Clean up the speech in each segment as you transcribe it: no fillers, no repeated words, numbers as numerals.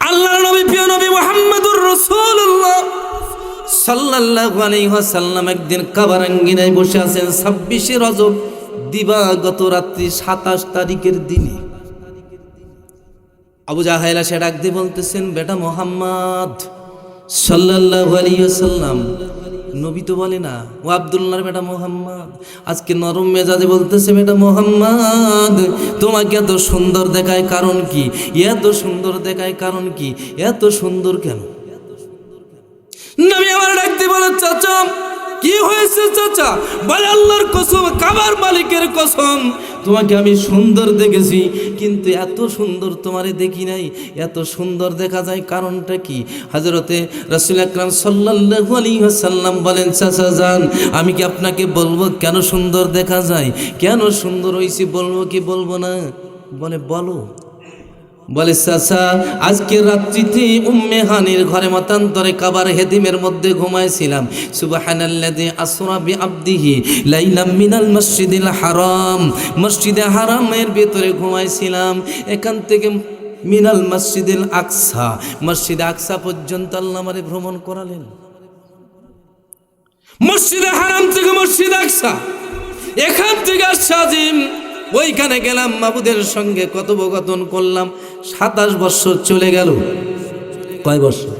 আল্লাহর নবী প্রিয় নবী মুহাম্মদুর রাসূলুল্লাহ সাল্লাল্লাহু আলাইহি ওয়াসাল্লাম একদিন কাবার আঙ্গিনায় বসে আছেন 26শে রজব দিবাগত রাত্রি 27 তারিখের দিনে। আবু জাহেল এসে ডাক দিয়ে বলতেছেন, বেটা মুহাম্মদ সাল্লাল্লাহু আলাইহি ওয়াসাল্লাম। নবী তো বলে না, ও আব্দুল্লাহর বেটা মুহাম্মদ। আজকে নরম মেজাজে বলতেছে, বেটা মুহাম্মদ তোমাকে এত সুন্দর দেখায় কারণ কি? এত সুন্দর দেখায় কারণ কি? এত সুন্দর কেন? নবী আমার ডাক দিয়ে বলে, চাচা কি হয়েছে চাচা? বলে, আল্লাহর কসম, কাবার মালিকের কসম, তোমাকে আমি সুন্দর দেখেছি, কিন্তু এত সুন্দর তোমারে দেখি নাই। এত সুন্দর দেখা যায় কারণটা কি? হযরতে রাসূল আকরাম সাল্লাল্লাহু আলাইহি ওয়াসাল্লাম বলেন, চাচা যান, আমি কি আপনাকে বলবো কেন সুন্দর দেখা যায়? কেন সুন্দর হইছি বলবো কি বলবো না? বলে, বলো। বলে, চাচা আজকে রাত্রিতে উম্মে হানির ঘরে মতান্তরে কাবার হেদিমের মধ্যে ঘুমাইছিলাম। সুবহানাল্লাযী আসরা বিআবদিহি লাইলাম মিনাল মসজিদিল হারাম, মসজিদে হারামের ভিতরে ঘুমাইছিলাম। এখান থেকে মিনাল মসজিদিল আকসা, মসজিদে আকসা পর্যন্ত আল্লাহ আমারে ভ্রমণ করালেন। মসজিদে হারাম থেকে মসজিদ আকসা, এখান থেকে সাজিম, ওইখানে গেলাম, মাবুদের সঙ্গে কথোপকথন করলাম। 27 বছর চলে গেল। কয় বছর?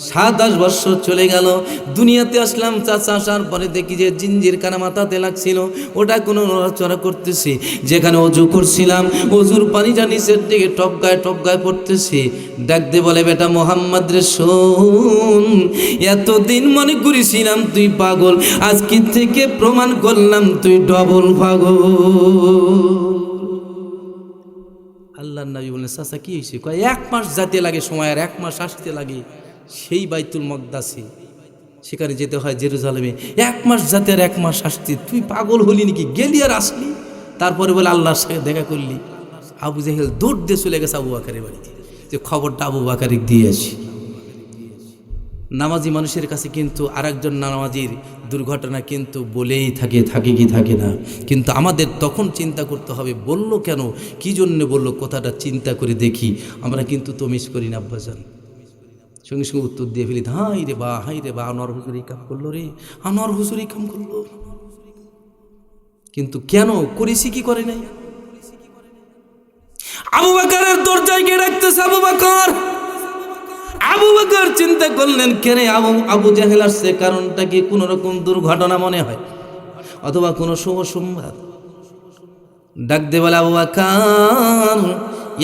27 বছর চলে গেল। দুনিয়াতে আসলাম, চাচা আসার পরে দেখি যে জিঞ্জির কানা মাথাতে লাগছিল, ওটা কোনো নড়াচড়া করতেছে। যেখানে অজু করছিলাম, অজুর পানিটা নিচের দিকে টপকায় টপকায় পড়তেছে। ডাক দে বলে, বেটা মোহাম্মদ রে শোন, এতদিন মনে করেছিলাম তুই পাগল, আজকে থেকে প্রমাণ করলাম তুই ডবল পাগল। আল্লাহর নবী বলেন, চাচা কি হয়েছে? কয়, 1 মাস যেতে লাগে সময়, আর 1 মাস আসতে লাগে সেই বাইতুল মকদাসে, সেখানে যেতে হয় জেরুজালেমে। 1 মাস যেতে আর 1 মাস আসতে, তুই পাগল হলি নাকি? গেলি আর আসলি, তারপরে বলে আল্লাহর সাথে দেখা করলি। আবু জাহেল দৌড় দিয়ে চলে গেছে আবু বকরের বাড়িতে, যে খবরটা আবু বকরকে দিয়ে আসি। নামাজি মানুষের কাছে কিন্তু আরেকজন নামাজির দুর্ঘটনা কিন্তু বলেই থাকে কি থাকে না। কিন্তু আমাদের তখন চিন্তা করতে হবে, বললো কেন, কি জন্য বললো, কথাটা চিন্তা করে দেখি। আমরা কিন্তু তো মিস করি না আব্বাজান, সঙ্গে সঙ্গে উত্তর দিয়ে ফেলি, হাই রে বা আনোয়ার হুজুর এই কাম করলো রে, আনোয়ার হুজুর এই কাম করলো। কিন্তু কেন করেছি, কি করে নাই? আবু বকরের দরজায় গিয়ে ডাকতেছে, আবু বকর চিন্তা করলেন, কেন আবু জাহেল আসছে, কারণটা কি? কোন রকম দুর্ঘটনা মনে হয়, অথবা কোনো শুভ সংবাদ। ডাক দে বলে, আবু বকর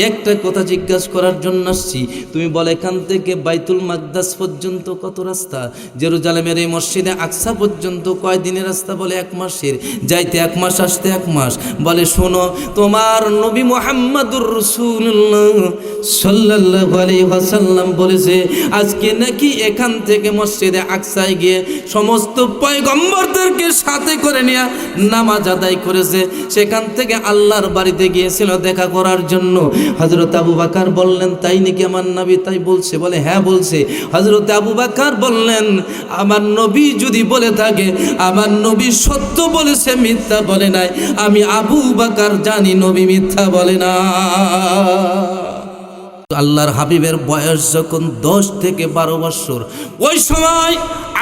একটা কথা জিজ্ঞাসা করার জন্য আসছি। তুমি বলে, এখান থেকে বাইতুল মাকদাস পর্যন্ত কত রাস্তা? জেরুজালেমের এই মসজিদে আকসা পর্যন্ত কয় দিনের রাস্তা? বলে 1 মাসের, যাইতে 1 মাস, আসতে 1 মাস। বলে, শোনো, তোমার নবী মুহাম্মদুর রাসূলুল্লাহ সাল্লাল্লাহু আলাইহি ওয়াসাল্লাম বলেছে, আজকে নাকি এখান থেকে মসজিদে আকসায় গিয়ে সমস্ত পয়গম্বরদেরকে সাথে করে নিয়ে নামাজ আদায় করেছে। সেখান থেকে আল্লাহর বাড়িতে গিয়েছিল দেখা করার জন্য। হযরত আবু বকর বললেন, তাই নাকি আমার নবী তাই বলছে? বলে, হ্যাঁ বলছে। হযরত আবু বকর বললেন, আমার নবী যদি বলে থাকে, আমার নবী সত্য বলেছে, মিথ্যা বলে নাই। আমি আবু বকর জানি নবী মিথ্যা বলে না। আল্লাহর হাবিবের বয়স যখন 10 থেকে 12 বছর, ওই সময়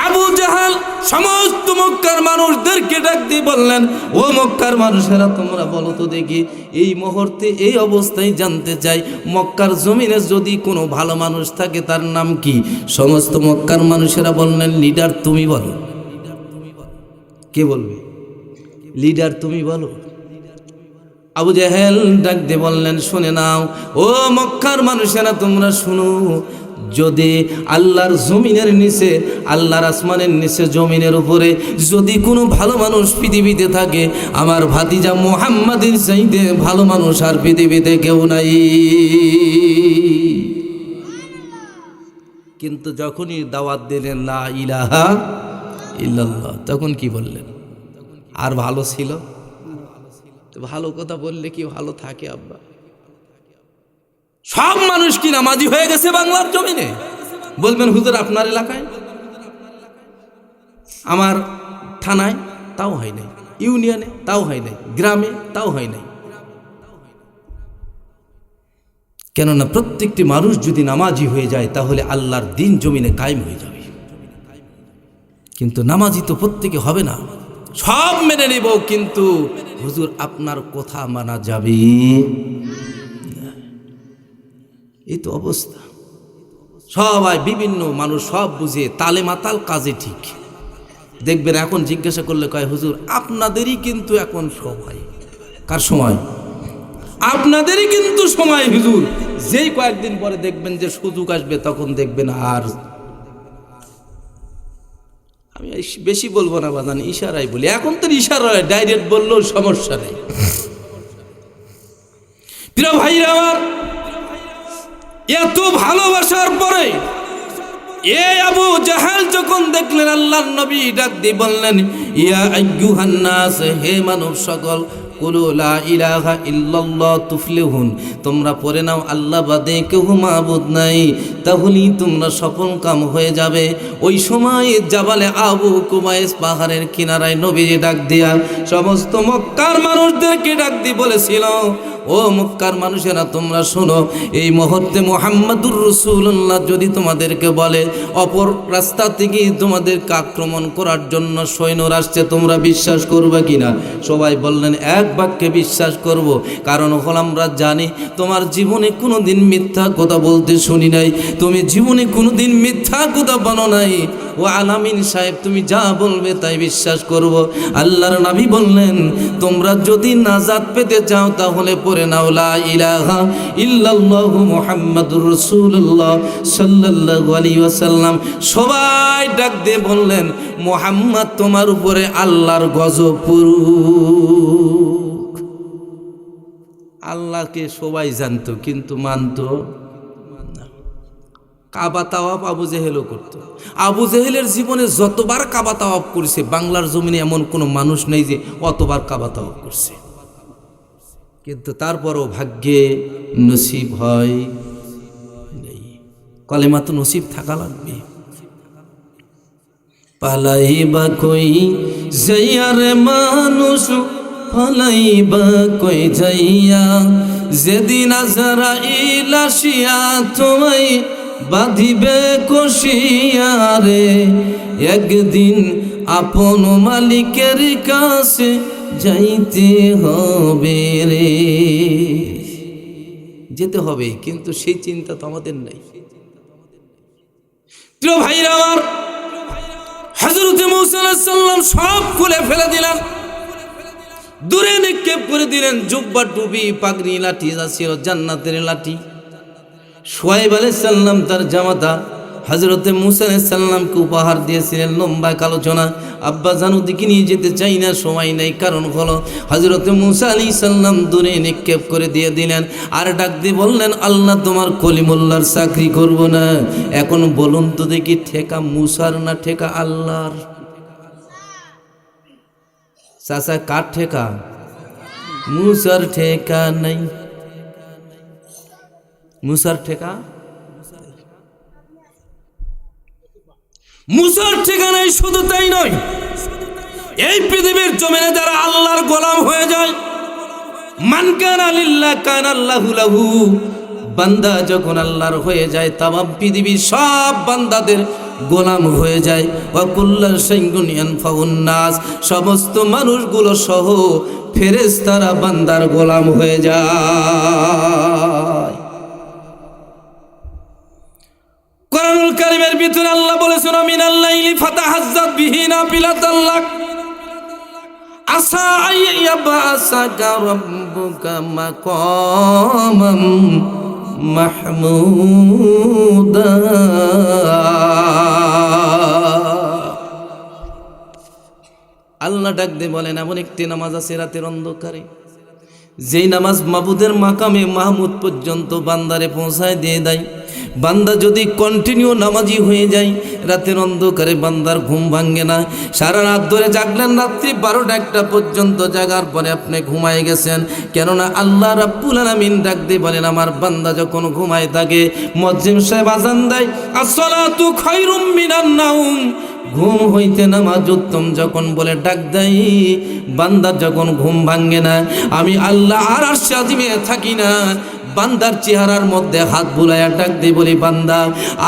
আবু জাহেল সমস্ত মক্কার মানুষদেরকে ডাক দিয়ে বললেন, ও মক্কার মানুষেরা, তোমরা বলো তো দেখি, এই মুহূর্তে এই অবস্থায় জানতে চাই, মক্কার জমিনে যদি কোনো ভালো মানুষ থাকে তার নাম কি? সমস্ত মক্কার মানুষেরা বললেন, লিডার তুমি বলো। কে বলবে? লিডার তুমি বলো। আবু জাহেল ডাক দিয়ে বললেন, শুনে নাও ও মক্কার মানুষেরা, তোমরা শুনো, যদি আল্লাহর জমিনের নিচে, আল্লাহর আসমানের নিচে, জমিনের উপরে যদি কোনো ভালো মানুষ পৃথিবীতে থাকে, আমার ভাতিজা মুহাম্মাদের চাইতে ভালো মানুষ আর পৃথিবীতে কেউ নাই। কিন্তু যখনই দাওয়াত দিলেন লা ইলাহা ইল্লাল্লাহ, তখন কি বললেন? আর ভালো ছিল? ভালো কথা বললে কি ভালো থাকে আব্বা? সব মানুষ কি নামাজি হয়ে গেছে বাংলার জমিনে? বলবেন, হুজুর আপনার এলাকায়, আমার থানায় তাও হয় নাই, ইউনিয়নে তাও হয় নাই, গ্রামে তাও হয় নাই। কেননা প্রত্যেকটি মানুষ যদি নামাজি হয়ে যায় তাহলে আল্লাহর দিন জমিনে কায়েম হয়ে যাবে। কিন্তু নামাজি তো প্রত্যেকে হবে না, সব মেনে নেব, কিন্তু হুজুর আপনার কথা মানা যাবে, এই তো অবস্থা। সবাই বিভিন্ন মানুষ সব বুঝে, তালে মাতাল কাজে ঠিক। দেখবেন এখন জিজ্ঞাসা করলে কয় হুজুর আপনাদেরই কিন্তু এখন সময়। কার সময়? আপনাদেরই কিন্তু সময় হুজুর। যেই কয়েকদিন পরে দেখবেন যে সুযোগ আসবে তখন দেখবেন আর, আমি বেশি বলবো না বাজান, ইশারাই বলি। এখন তো ইশারায় ডাইরেক্ট বললেও সমস্যা নেই। প্রিয় ভাইরা আমার, এত ভালোবাসার পরে এই আবু জাহেল যখন দেখলেন আল্লাহর নবী ডাক দিয়ে বললেন, ইয়া আইয়ুহান নাস, হে মানব সকল, কুলু লা ইলাহা ইল্লাল্লাহ তুফলিহুন, তোমরা পড়ে নাও আল্লাহ বাদে কেউ মাবুদ নাই, তাহলেই তোমরা সফল কাম হয়ে যাবে। ওই সময় জাবালে আবু কুবাইস পাহাড়ের কিনারায় নবীজি ডাক দিয়া সমস্ত মক্কার মানুষদেরকে ডাক দিয়ে বলেছিল, ও মক্কার মানুষেরা তোমরা শোনো, এই মুহূর্তে মুহাম্মাদুর রাসূলুল্লাহ যদি তোমাদেরকে বলে অপর রাস্তা থেকে তোমাদেরকে আক্রমণ করার জন্য সৈন্যরা আসছে, তোমরা বিশ্বাস করবে কিনা? সবাই বললেন এক বাক্যে বিশ্বাস করব, কারণ হল আমরা জানি তোমার জীবনে কোনোদিন মিথ্যা কথা বলতে শুনি নাই, তুমি জীবনে কোনোদিন মিথ্যা কথা বলো নাই। ও আলামিন সাহেব, তুমি যা বলবে তাই বিশ্বাস করব। আল্লাহর নবী বললেন, তোমরা যদি নাজাত পেতে চাও তাহলে পড়ে নাও লা ইলাহা ইল্লাল্লাহু মুহাম্মাদুর রাসূলুল্লাহ সাল্লাল্লাহু আলাইহি ওয়াসাল্লাম। সবাই ডাক দিয়ে বললেন, মুহাম্মদ তোমার উপরে আল্লাহর গজব পড়ুক। আল্লাহকে সবাই জানতো কিন্তু মানতো না। কাবা তাওয়াফ আবু জেহেলও করত। আবু জেহেলের জীবনে যতবার কাবা তাওয়াফ করেছে, বাংলার জমিনে এমন কোনো মানুষ নেই যে অতবার কাবা তাওয়াফ করছে, কিন্তু তারপরও ভাগ্যে নসিব হয় নেই। কলেমা তো নসিব থাকা লাগবে। পালাইবা কই যাইয়ারে মানুষ, পালাইবা কই যাইয়া, যেদিন আজরাইল আসিয়া তোমায় বাঁধিবে কষিয়ারে, একদিন আপন মালিকের কাছে যাইতে হবে রে। যেতে হবে, কিন্তু সেই চিন্তা তো আমাদের নাই। প্রিয় ভাইরা আমার, হযরত মূসা আলাইহিস সালাম সব খুলে ফেলে দিলেন, দূরে নিক্ষেপ করে দিলেন। জুব্বা, টুপি, পাগড়ি, লাঠি যা ছিল জান্নাতের লাঠি। শুআয়ব আলাইহিস সালাম তার জামাতা হযরত মূসা আলাইহিস সালামকে উপহার দিয়েছিলেন লম্বা আলোচনা। আব্বা জানু দিকে নিয়ে যেতে চাই না, সময় নেই, কারণ হলো হযরত মূসা আলাইহিস সালাম দূরে নিক্ষেপ করে দিয়ে দিলেন। আর ডাক দিয়ে বললেন, আল্লাহ তোমার কলিমুল্লাহর চাকরি করব না। এখন বলুন তো দেখি, ঠেকা মূসার না ঠেকা আল্লাহর? চাচা কার ঠেকা? মূসার ঠেকা নাই। মূসার ঠেকা, মূসার ঠিকানায়। শুধু তাই নয়, এই পৃথিবীর জমিনে যারা আল্লাহর গোলাম হয়ে যায়, মান কানা লিল্লাহ কানা আল্লাহু লাহু, বান্দা যখন আল্লাহর হয়ে যায়, তামাম পৃথিবীর সব বান্দাদের গোলাম হয়ে যায়। ওয়া কুল্লু শাইইন ইয়ানফাউন নাস, সমস্ত মানুষগুলো সহ ফেরেশতারা বান্দার গোলাম হয়ে যায়। কোরআনুল কারীমের ভিতরে আল্লাহ বলেছেন, মিনাল লাইলি ফাতাহাজ্জাত বিহি নাফিলাতাল লাক আসা আইয়াবাসাকা রাব্বুকা মাকামাম মাহমুদা। আল্লাহ ডাক দিয়ে বলেন, এমন একটি নামাজ আছে রাতের অন্ধকারে, যেই নামাজ মাবুদের মাকামে মাহমুদ পর্যন্ত বান্দারে পৌঁছায় দিয়ে দেয়। বান্দা যদি কন্টিনিউ নামাজি হয়ে যায়, রাতের অন্ধকারে বান্দার ঘুম ভাঙে না। সারা রাত ধরে জাগলেন, রাত্রি 12টা-1টা পর্যন্ত জাগার পরে আপনি ঘুমায় গেছেন, কেননা আল্লাহ রাব্বুল আলামিন ডাক দিয়ে বলেন, আমার বান্দা যখন ঘুমায় থাকে, মুয়াজ্জিন সাহেব আযান দেয়, আসসালাতু খায়রুম মিনান নাওম, ঘুম হইতে নামাজ উত্তম যখন বলে ডাক দেয়, বান্দা যখন ঘুম ভাঙে না, আমি আল্লাহ আর আরশে আজিমে থাকি না, বান্দার চেহারার মধ্যে হাত বুলাইয়া ডাক দিয়ে বলি, বান্দা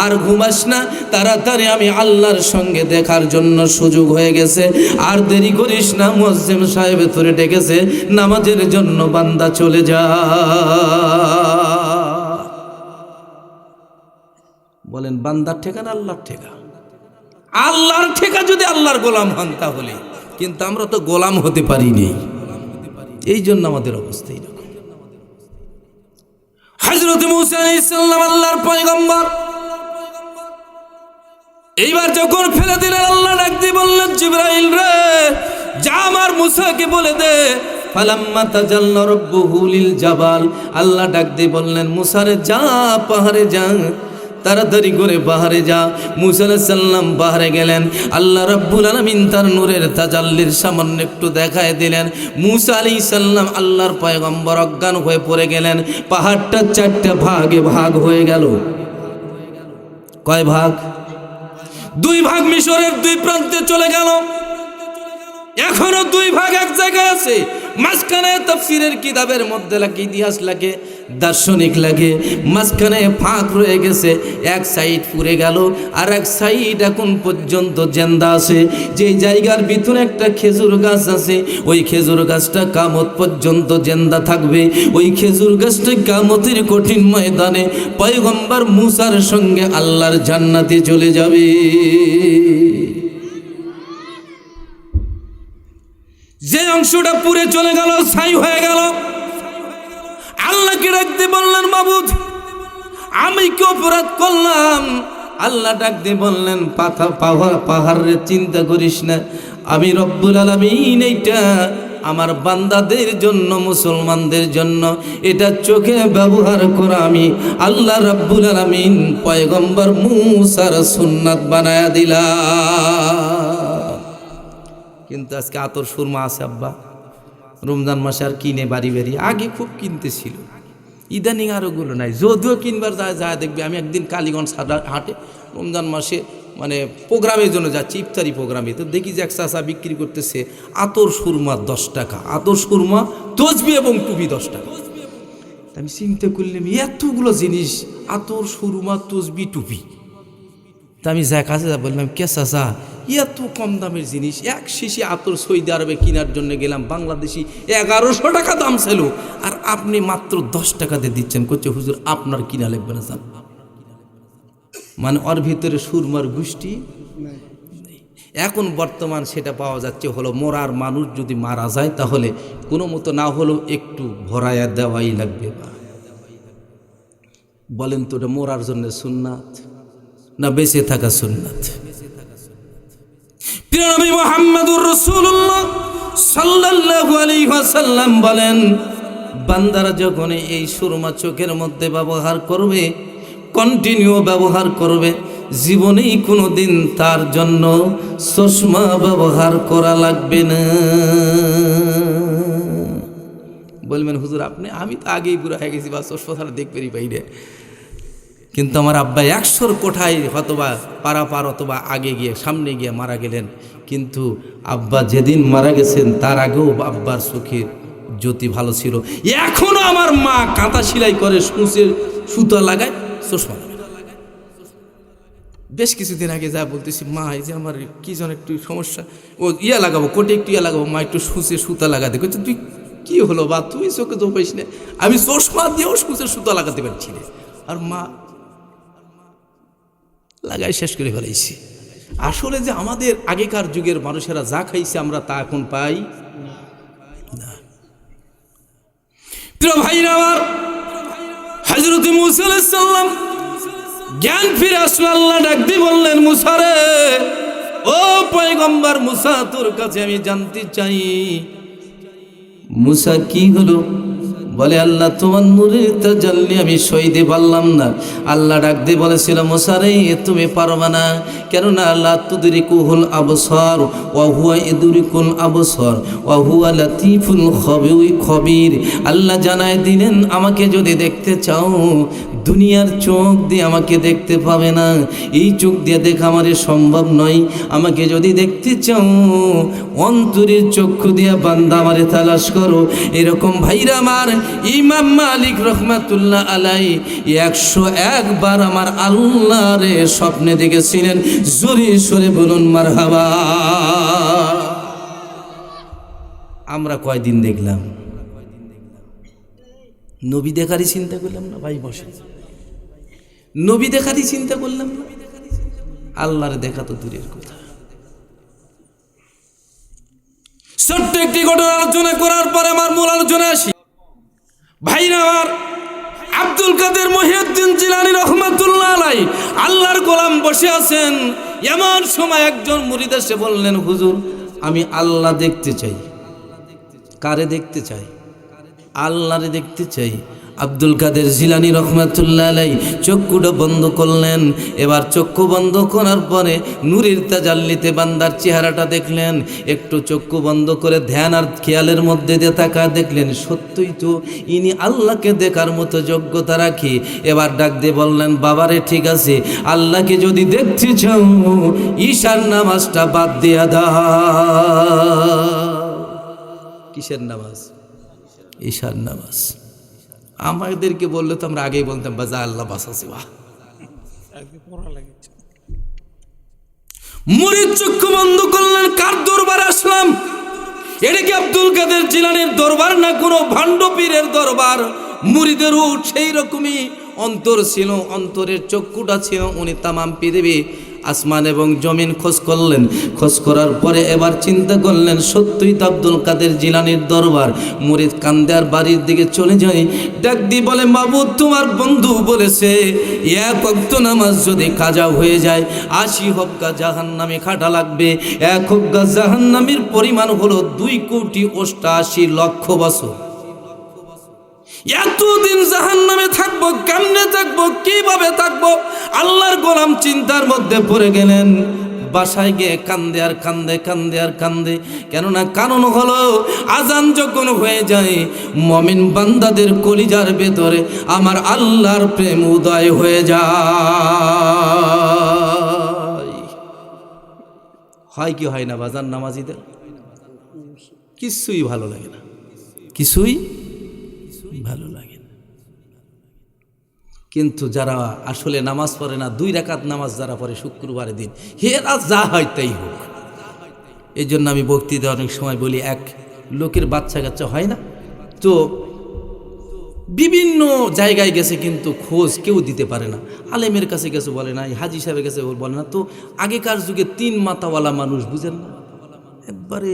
আর ঘুমাস না, তাড়াতাড়ি আমি আল্লাহর সঙ্গে দেখার জন্য সুযোগ হয়ে গেছে, আর দেরি করিস না, মুয়াজ্জিন সাহেব তোরে ডেকেছে নামাজের জন্য, বান্দা চলে যা। বলেন বান্দার ঠেকা না আল্লাহর ঠেকা? আল্লাহর ঠেকা যদি আল্লাহর গোলাম হন তাহলে, কিন্তু আমরা তো গোলাম হতে পারিনি, এই জন্য আমাদের অবস্থা এরকম। হযরত মুসা আলাইহিস সালাম আল্লাহর পয়গম্বর, এইবার যখন ফেলে দিলেন, আল্লাহ ডাক দিয়ে বললেন, জিবরাইল রে যা আমার মুসাকে বলে দে, ফালাম্মা তাজাল্লা রাব্বুহু লিল জাবাল, আল্লাহ ডাক দিয়ে বললেন, মুসা রে যা পাহাড়ে যা, তাড়াতাড়ি করে পাহাড়ে যা। মুসা আলাইহিস সালাম পাহাড়ে গেলেন, আল্লাহ রাব্বুল আলামিন তার নূরের তাজাল্লির সামান্য একটু দেখায় দিলেন। মুসা আলাইহিস সালাম আল্লাহর পয়গম্বর অজ্ঞান হয়ে পড়ে গেলেন। পাহাড়টা 4টা ভাগে ভাগ হয়ে গেল। কয় ভাগ? 2 ভাগ মিশরের 2 প্রান্তে চলে গেল, এখনো 2 ভাগ এক জায়গায় আছে। মাঝখানে তাফসীরের কিতাবের মধ্যে লাগে, ইতিহাস লাগে, দার্শনিক লাগে, মাঝখানে ফাঁক রয়ে গেছে, এক সাইড পুড়ে গেল আর এক সাইড এখন পর্যন্ত জিন্দা আছে। যে জায়গার ভিতরে একটা খেজুর গাছ আছে, ওই খেজুর গাছটা কিয়ামত পর্যন্ত জিন্দা থাকবে। ওই খেজুর গাছটা কিয়ামতের কঠিন ময়দানে পয়গম্বর মুসার সঙ্গে আল্লাহর জান্নাতে চলে যাবে। যে অংশটা পুড়ে চলে গেল, ছাই হয়ে গেল, আল্লাহকে ডাক দিয়ে বললেন, মাবুদ আমি কি অপরাধ করলাম? আল্লাহ ডাক দিয়ে বললেন, পাহাড়ে চিন্তা করিস না, আমি রব্বুল আলামিন এইটা আমার বান্দাদের জন্য, মুসলমানদের জন্য এটা চোখে ব্যবহার করা আমি আল্লাহ রব্বুল আলামিন পয়গম্বর মুসার সুন্নাত বানায়া দিলাম। কিন্তু আজকে আতর সুরমা আছে আব্বা, রমজান মাসে আর কিনে বাড়ি বাড়ি, আগে খুব কিনতেছিল, ইদানিং আর ওগুলো নাই। যদিও কিনবার যায় দেখবে, আমি একদিন কালীগঞ্জ হাটে রমজান মাসে মানে প্রোগ্রামের জন্য যাচ্ছি, ইফতারি প্রোগ্রামে, তো দেখি যে এক চাচা বিক্রি করতেছে আতর সুরমা 10 টাকা, আতর সুরমা, তসবি এবং টুপি 10 টাকা। আমি চিন্তা করলাম এতগুলো জিনিস, আতর সুরমা তসবি টুপি, তা আমি যা কাছে যা বললাম, কে চাচা এত কম দামের জিনিস, এক শিশি আতর সৌদি আরবে কেনার জন্য গেলাম, বাংলাদেশি 1100 টাকা দাম ছিল, আর আপনি মাত্র 10 টাকাতে দিচ্ছেন। করছে হুজুর আপনার কিনা লাগবে না স্যার। মানে ওর ভিতরে সুরমার গোষ্ঠী এখন বর্তমান সেটা পাওয়া যাচ্ছে হলো মরার মানুষ যদি মারা যায় তাহলে কোনো মতো না হলেও একটু ভরাইয়া দেওয়াই লাগবে। বলেন তো এটা মরার জন্য সুন্নাত না বেঁচে থাকা সুন্নাত? প্রিয় নবী মুহাম্মদুর রাসূলুল্লাহ সাল্লাল্লাহু আলাইহি ওয়াসাল্লাম বলেন, বান্দারা যখন এই সুরমা চোখের মধ্যে ব্যবহার করবে, কন্টিনিউ ব্যবহার করবে, জীবনেই কোনো দিন তার জন্য চশমা ব্যবহার করা লাগবে না। বলবেন হুজুর আপনি, আমি তো আগেই বুড়া হয়ে গেছি, বা চশমা ছাড়া দেখবেনই বাইরে। কিন্তু আমার আব্বা 100 কোঠায় হয়তোবা পারাপার অথবা আগে গিয়ে সামনে গিয়ে মারা গেলেন, কিন্তু আব্বা যেদিন মারা গেছেন তার আগেও আব্বার চোখের জ্যোতি ভালো ছিল। এখনো আমার মা কাঁথা সেলাই করে, সূচের সুতা লাগায়, চশমা লাগায়। বেশ কিছুদিন আগে যা বলতেছি, মা এই যে আমার কি যেন একটু সমস্যা, ও ইয়া লাগাবো, কোটে একটু ইয়া লাগাবো, মা একটু সূচের সুতা লাগাতে। বলছে তুই কি হলো বা, তুই চোখে তো পাইস না? আমি চশমা দিয়েও সূচের সুতা লাগাতে পারছি না, আর মা লাগাই শেষ করে ফেলাইছি। আসলে যে আমাদের আগেকার যুগের মানুষেরা যা খাইছে আমরা তা এখন পাই না। প্রিয় ভাইরা আমার, হযরত মুসা আলাইহিস সালাম জ্ঞান ফিরে আসলো, আল্লাহ ডাক দিয়ে বললেন, মুসা রে, ও পয়গম্বর মুসা, তোর কাছে আমি জানতে চাই। মুসা কি হলো? বলে আল্লাহ তোমার নূরের তাজাল্লি আমি সইতে পারলাম না। আল্লাহ ডাক দিয়ে বলেছিল, মুসা রে তুমি পারবা না, কেননা লা তুদরিকুহুল আবসার ওয়া হুয়া ইদরিকুল আবসার ওয়া হুয়া লাতীফুল খবীর। আল্লাহ জানায় দিলেন, আমাকে যদি দেখতে চাও দুনিয়ার চোখ দিয়ে আমাকে দেখতে পাবে না, এই চোখ দিয়ে দেখা আমার সম্ভব নয়। আমাকে যদি দেখতে চাও অন্তরের চক্ষু দিয়া বান্দা আমারে তালাশ করো। এরকম ভাইরা আমার ইমাম মালিক রহমাতুল্লাহ আলাই 101 বার আমার আল্লাহরে স্বপ্নে দেখেছিলেন। জোরে সরে বলুন মারহাবা। আমরা কয়দিন দেখলাম? নবী দেখারই চিন্তা করলাম না ভাই, বসে নবী দেখারই চিন্তা করলাম না, আল্লাহর দেখা তো দূরের কথা। ছোট্ট একটি ঘটনা আলোচনা করার পরে আমার মূল আলোচনা আসি। ভাইরা আমার, আব্দুল কাদের মহিউদ্দিন জিলানী রহমাতুল্লাহ আলাইহি আল্লাহর গোলাম বসে আছেন। এমন সময় একজন মুরিদ এসে বললেন, হুজুর আমি আল্লাহ দেখতে চাই। কারে দেখতে চাই? আল্লাহরে দেখতে চাই। আব্দুল কাদের জিলানী রহমাতুল্লাহ আলাইহি চক্ষুটা বন্ধ করলেন। এবার চক্ষু বন্ধ করার পরে নূরের তাজাল্লিতে বান্দার চেহারাটা দেখলেন। একটু চক্ষু বন্ধ করে ধ্যান আর খেয়ালের মধ্যে দিয়ে তাকায় দেখলেন সত্যই তো ইনি আল্লাহকে দেখার মতো যোগ্যতা রাখি। এবার ডাক দিয়ে বললেন, বাবারে ঠিক আছে, আল্লাহকে যদি দেখতে চাও ঈশার নামাজটা বাদ দিয়া দাও। কিসের নামাজ? ঈশার নামাজ। আমাদেরকে বললে তো আমরা আগেই বলতাম বাজা আল্লাহ বাসাছে। মুরিদ চক্ষু বন্ধ করলেন। কার দরবারে আসলাম? এটা কি আব্দুল কাদের জিলানীর দরবার না কোনো ভণ্ড পীরের দরবার? মুরিদেরও সেই রকমই অন্তর ছিল, অন্তরের চক্ষুটা ছিল। উনি তামাম পৃথিবী আসমান এবং জমিন খোঁজ করলেন। খোঁজ করার পরে এবার চিন্তা করলেন সত্যই তো আব্দুল কাদের জিলানীর দরবার। মুরিদ কান্দে আর বাড়ির দিকে চলে যায়। ডাক দিয়ে বলে, মাবুদ তোমার বন্ধু বলেছে এক ওয়াক্ত নামাজ যদি কাজা হয়ে যায় 80 হজ্জা জাহান্নামে খাটা লাগবে। এক হজ্জা জাহান্নামের পরিমাণ হলো 2,88,00,000 বছর। এতদিন জাহান্নামে থাকবো, কেমনে থাকবো, কিভাবে থাকবো? আল্লাহর গোলাম চিন্তার মধ্যে পড়ে গেলেন। বাসায় গিয়ে কান্দে আর কান্দে, কান্দে আর কান্দে। কেননা কারণ হলো আজান যখন হয়ে যায় মুমিন বান্দাদের কলিজার ভেতরে আমার আল্লাহর প্রেম উদয় হয়ে যায়। হয় কি হয় না বাজান? নামাজিদের কিছুই ভালো লাগে না, কিছুই ভালো লাগে না। কিন্তু যারা আসলে নামাজ পড়ে না, 2 রাকাত নামাজ যারা পড়ে শুক্রবারের দিন, হেরা যা হয় তাই হোক। এই জন্য আমি বক্তৃতা অনেক সময় বলি, এক লোকের বাচ্চা কাচ্চা হয় না তো বিভিন্ন জায়গায় গেছে কিন্তু খোঁজ কেউ দিতে পারে না। আলেমের কাছে গেছে বলে না, হাজি সাহেবের কাছে বলে না। তো আগেকার যুগে 3 মাথাওয়ালা মানুষ, বুঝেন না, একবারে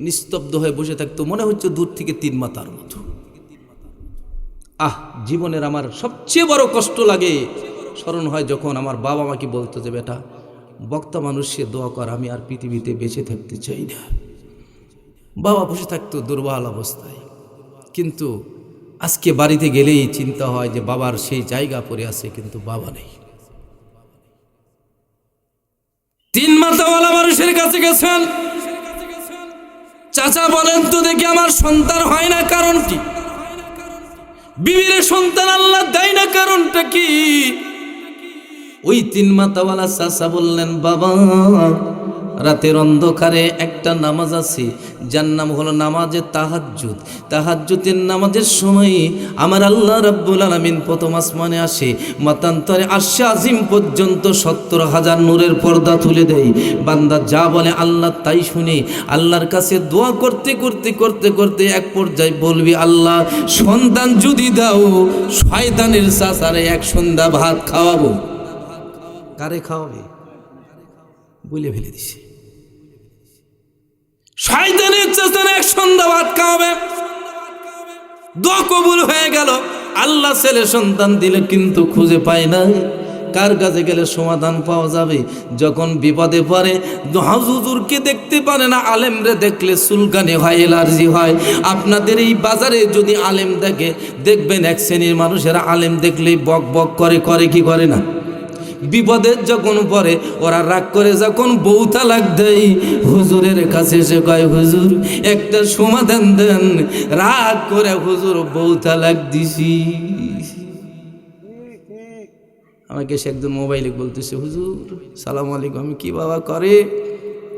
নিস্তব্ধ হয়ে বসে থাকতো, মনে হচ্ছে দূর থেকে 3 মাথার মতো। জীবনের আমার সবচেয়ে বড় কষ্ট লাগে, স্মরণ হয় যখন আমার বাবা আমাকে বলতো যে বেটা বক্তা মানুষের দোয়া কর, আমি আর পৃথিবীতে বেঁচে থাকতে চাই না। বাবা বসে থাকতো দুর্বল অবস্থায়। কিন্তু আজকে বাড়িতে গেলেই চিন্তা হয় যে বাবার সেই জায়গা পড়ে আছে, কিন্তু বাবা নেই। 3 মাথাওয়ালা মানুষের কাছে গেছেন, চাচা বলেন তো দেখি আমার সন্তান হয় না কারণ কি? বিবির সন্তান আল্লাহ দেয় না কারণটা কি? ওই 3 মাথাওয়ালা চাচা বললেন, বাবা রাতের অন্ধকারে একটা নামাজ আছে যার নাম হলো নামাজে তাহাজ্জুদ। তাহাজ্জুদের নামাজের সময় আমার আল্লাহ রাব্বুল আলামিন প্রথম আসমানে আসে, মতান্তরে আরশে আজিম পর্যন্ত 70,000 নূরের পর্দা তুলে দেয়। বান্দা যা বলে আল্লাহ তাই শুনে আল্লাহর কাছে দোয়া করতে করতে করতে করতে এক পর্যায়ে বলবি, আল্লাহ সন্তান যদি দাও শয়তানের চাচারে 1 সন্ধ্যা ভাত খাওয়াবো। কারে খাওয়াবে বলে ফেলে দিছে, শয়তানের চাচারে 1 সন্ধ্যা ভাত খাওয়াবে। দোয়া কবুল হয়ে গেল। আল্লাহ ছেলে সন্তান দিলে কিন্তু খুঁজে পায় না। কার কাছে গেলে সমাধান পাওয়া যাবে? যখন বিপদে পড়ে হুজুরকে দেখতে পারে না, আলেমরে দেখলে চুলকানি হয়, অ্যালার্জি হয়। আপনাদের এই বাজারে যদি আলেম দেখে দেখবেন 1 শ্রেণীর মানুষেরা আলেম দেখলেই বক বক করে, করে কি করে না? বিপদের যখন পড়ে ওরা রাগ করে যখন বউ তালাক দেয়, হুজুরের কাছে এসে কয় হুজুর একটা সমাধান দেন। রাগ করে হুজুর বউ তালাক দিছি। আমাকে সে একজন মোবাইলে বলতেছে, হুজুর সালাম আলাইকুম। আমি কি বাবা করে?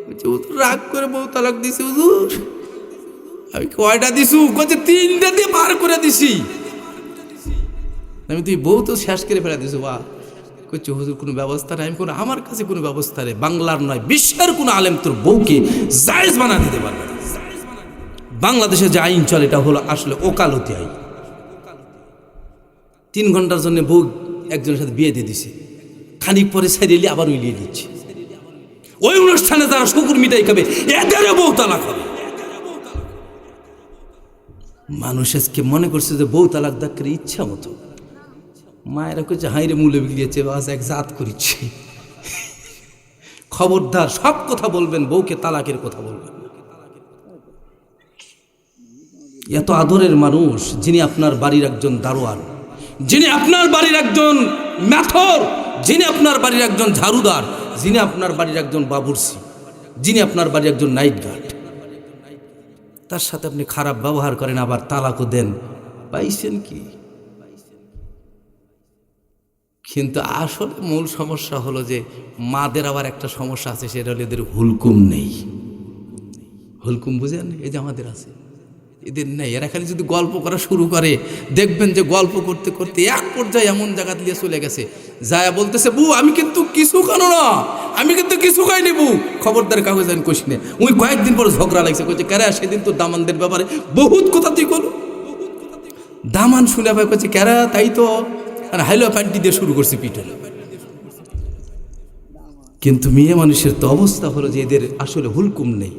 হুজুর রাগ করে বউ তালাক দিছি হুজুর। আমি কয়টা দিছু? কচ্ছে 3টা দিয়ে পার করে দিছি। আমি তুই বউ তো শেষ করে ফেলা দিছো। বা করছে হুজুর কোনো ব্যবস্থা নাই। আমি কোনো আমার কাছে কোনো ব্যবস্থা নেই, বাংলার নয় বিশ্বের কোনো আলেম তোর বউকে জায়েজ বানা দিতে পারবে না। বাংলাদেশে যে আইন চলে এটা হলো আসলে ওকালতি আইন। 3 ঘন্টার জন্য বউ একজনের সাথে বিয়ে দিয়ে দিছে, খানিক পরে সাইডে আবার উলিয়ে দিচ্ছে। ওই অনুষ্ঠানে যারা শুকুর মিঠাই খাবে এদেরও বউ তালাক হবে। মানুষ আজকে মনে করছে যে বউ তালাক দাগ করে ইচ্ছা মতো। মায়েরা কইছে হাইরে মূলে বিলিয়েছে, বাস এক জাত করিচ্ছে। খবরদার, সব কথা বলবেন, বউকে তালাকের কথা বলবেন। এত আদরের মানুষ, যিনি আপনার বাড়ির একজন দারোয়ান, যিনি আপনার বাড়ির একজন ম্যাথর, যিনি আপনার বাড়ির একজন ঝাড়ুদার, যিনি আপনার বাড়ির একজন বাবুর্চি, যিনি আপনার বাড়ির একজন নাইট গার্ড, তার সাথে আপনি খারাপ ব্যবহার করেন, আবার তালাকও দেন। পাইছেন কি? কিন্তু আসলে মূল সমস্যা হলো যে মাদের আবার একটা সমস্যা আছে, সেটা হলো এদের হুলকুম নেই। হুলকুম বুঝেন? এই যে আমাদের আছে, এদের নেই। এরা খালি যদি গল্প করা শুরু করে, দেখবেন যে গল্প করতে করতে এক পর্যায়ে এমন জায়গা দিয়ে চলে গেছে, যায় বলতেছে বউ আমি কিন্তু কিছু খানো না, আমি কিন্তু কিছু খাইনি বউ। খবরদার কাগজ আইন কষি নে। ওই কয়েকদিন পরে ঝগড়া লাগছে, কইছে ক্যারা সেদিন তো দামানদের ব্যাপারে বহুত কথা তুই করো। দামান শুনে ভাই কইছে ক্যারা, তাই তো। আর হাইলো প্যান্টি দিয়ে শুরু করছে পিটন। কিন্তু মেয়ে মানুষের তো অবস্থা হলো যে এদের আসলে হুলকুম নেই।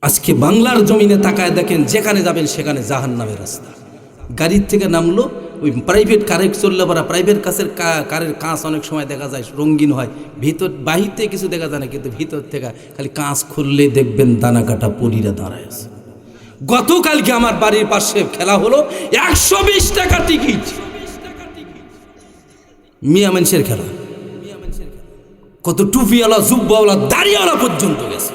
আজকে বাংলার জমিনে তাকায় দেখেন, যেখানে যাবেন সেখানে জাহান্নামের রাস্তা। গাড়ির থেকে নামলো, ওই প্রাইভেট কারে চললে পরা প্রাইভেট কারের কাঁচ অনেক সময় দেখা যায় রঙিন হয়, ভিতর বাহির থেকে কিছু দেখা যায় না, কিন্তু ভিতর থেকে খালি কাঁচ খুললেই দেখবেন দানা কাটা পরীরা দাঁড়ায় আছে। গতকালকে আমার বাড়ির পাশে খেলা হলো, 120 টাকা টিকিট। মিয়া মানুষের খেলা, কত টুপিওয়ালা জুব্বাওয়ালা দাড়িওয়ালা পর্যন্ত গেছে।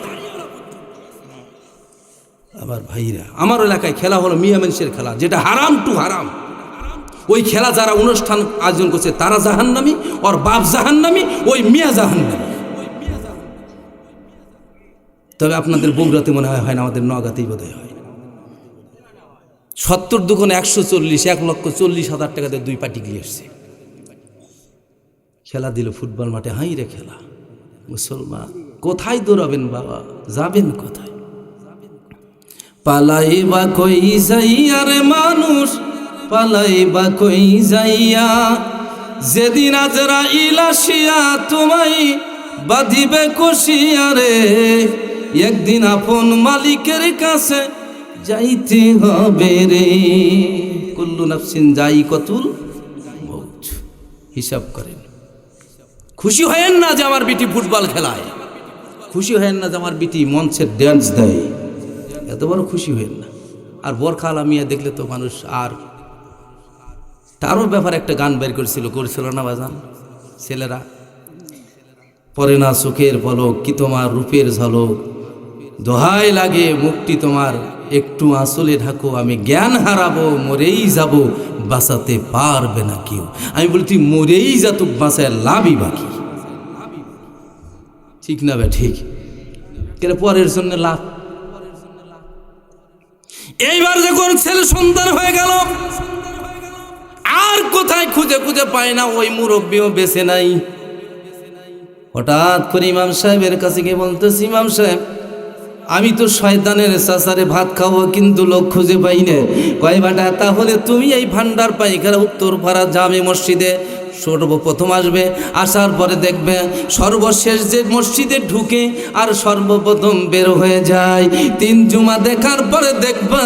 আবার ভাইরা, আমার এলাকায় খেলা হলো মিয়া মানুষের খেলা, যেটা হারাম টু হারাম। ওই খেলা যারা অনুষ্ঠান আয়োজন করছে তারা জাহান্নামী, ওর বাপ জাহান্নামী, ওই মিয়া জাহান্নামী। তবে আপনাদের বগুড়াতে মনে হয় না, আমাদের নওগাঁতেই বোধহয় হয়। 70 দুগুণে 140, 1,40,000 টাকা দিয়ে 2 পার্টি গিয়ে এসছে। খেলা দিল ফুটবল মাঠে, হাই রে খেলা। মুসলমান কোথায় দৌড়াবেন বাবা, যাবেন কোথায়? পালাইবা কই যাইয়া রে মানুষ, পালাইবা কই যাইয়া, যেদিন আজরাইল আসিয়া তোমায় বাঁধিবে কষিয়া রে, একদিন আপন মালিকের কাছে যাইতে হবে রে। কুল্লু নাফসিন যায়িকাতুল মউত। হিসাব করেন। খুশি হয়েন না যে আমার বিটি ফুটবল খেলায়, খুশি হয়েন না যে আমার বিটি মঞ্চের ড্যান্স দেয়, এত বড় খুশি হয়েন না। আর বোরখা আলা মিয়া দেখলে তো মানুষ, আর তারও ব্যাপারে একটা গান বের করেছিল না বাজান? ছেলেরা পরে না চোখের পলক, কি তোমার রূপের ঝলক, দোহাই লাগে মুক্তি তোমার, একটু আঁচলে ঢাকো, আমি জ্ঞান হারাবো, মরেই যাব, বাঁচাতে পারবে না কেউ। আমি বলি তুই মরেই যা, তো বাঁচায় লাভই বাকি, ঠিক না? ঠিক কেন? পরের জন্য লাভ। এইবার যখন ছেলে সন্তান হয়ে গেল, আর কোথায় খুঁজে খুঁজে পায় না, ওই মুরব্বীও বেঁচে নাই। হঠাৎ করে ইমাম সাহেবের কাছে গিয়ে বলতেছি, ইমাম সাহেব আমি তো শয়তানের চাচারে ভাত খাবো, কিন্তু লোক খুঁজে পাই না। কয় বাটা, তাহলে তুমি এই ভান্ডার পাইকারা উত্তর পাড়া জামে মসজিদে সর্বপ্রথম আসবে, আসার পরে দেখবে সর্বশেষ যে মসজিদে ঢুকে আর সর্বপ্রথম বের হয়ে যায়, 3 জুমা দেখার পরে দেখবে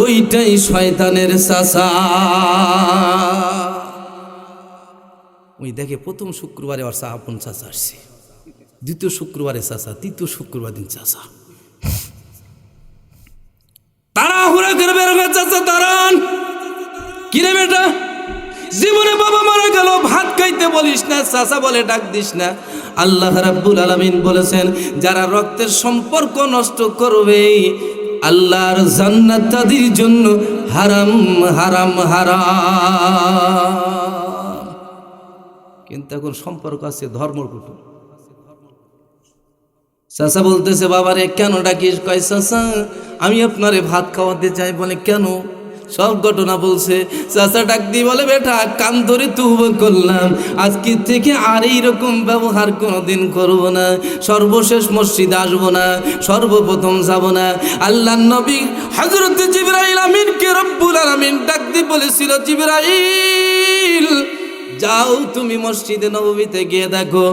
ওইটাই শয়তানের চাচা। ওই দেখে প্রথম শুক্রবারে ওর আপন চাচা আসছে, দ্বিতীয় শুক্রবারে চাচা, তৃতীয় শুক্রবার দিন চাচা। তাড়াহুড়া করে বের হয়ে, চাচা দাঁড়ান। কিরে বেটা, জীবনে বাবা মারা গেল, ভাত খাইতে বলিস না, চাচা বলে ডাক দিস না। আল্লাহ রাব্বুল আলামিন বলেছেন, যারা রক্তের সম্পর্ক নষ্ট করবে আল্লাহর জান্নাত তাদের জন্য হারাম হারাম হারাম। কিন্তু এখন সম্পর্ক আছে ধর্মকুটুম। চাচা বলতেছে বাবারে কেন ডাকিস? কয় চাচা আমি আপনারে ভাত খাওয়াতে চাই। বলে কেন? সব ঘটনা বলছে। চাচা ডাক দিয়ে বলে বেটা কান ধরে তওবা করলাম, আজকে থেকে আর এইরকম ব্যবহার কোনোদিন করব না, সর্বশেষ মসজিদে আসবো না, সর্বপ্রথম যাব না। আল্লাহর নবী হযরত জিবরাইল আমিনকে রব্বুল আলামিন ডাক দিয়ে বলেছিল, জিবরাইল যাও তুমি মসজিদে নববীতে গিয়ে দেখো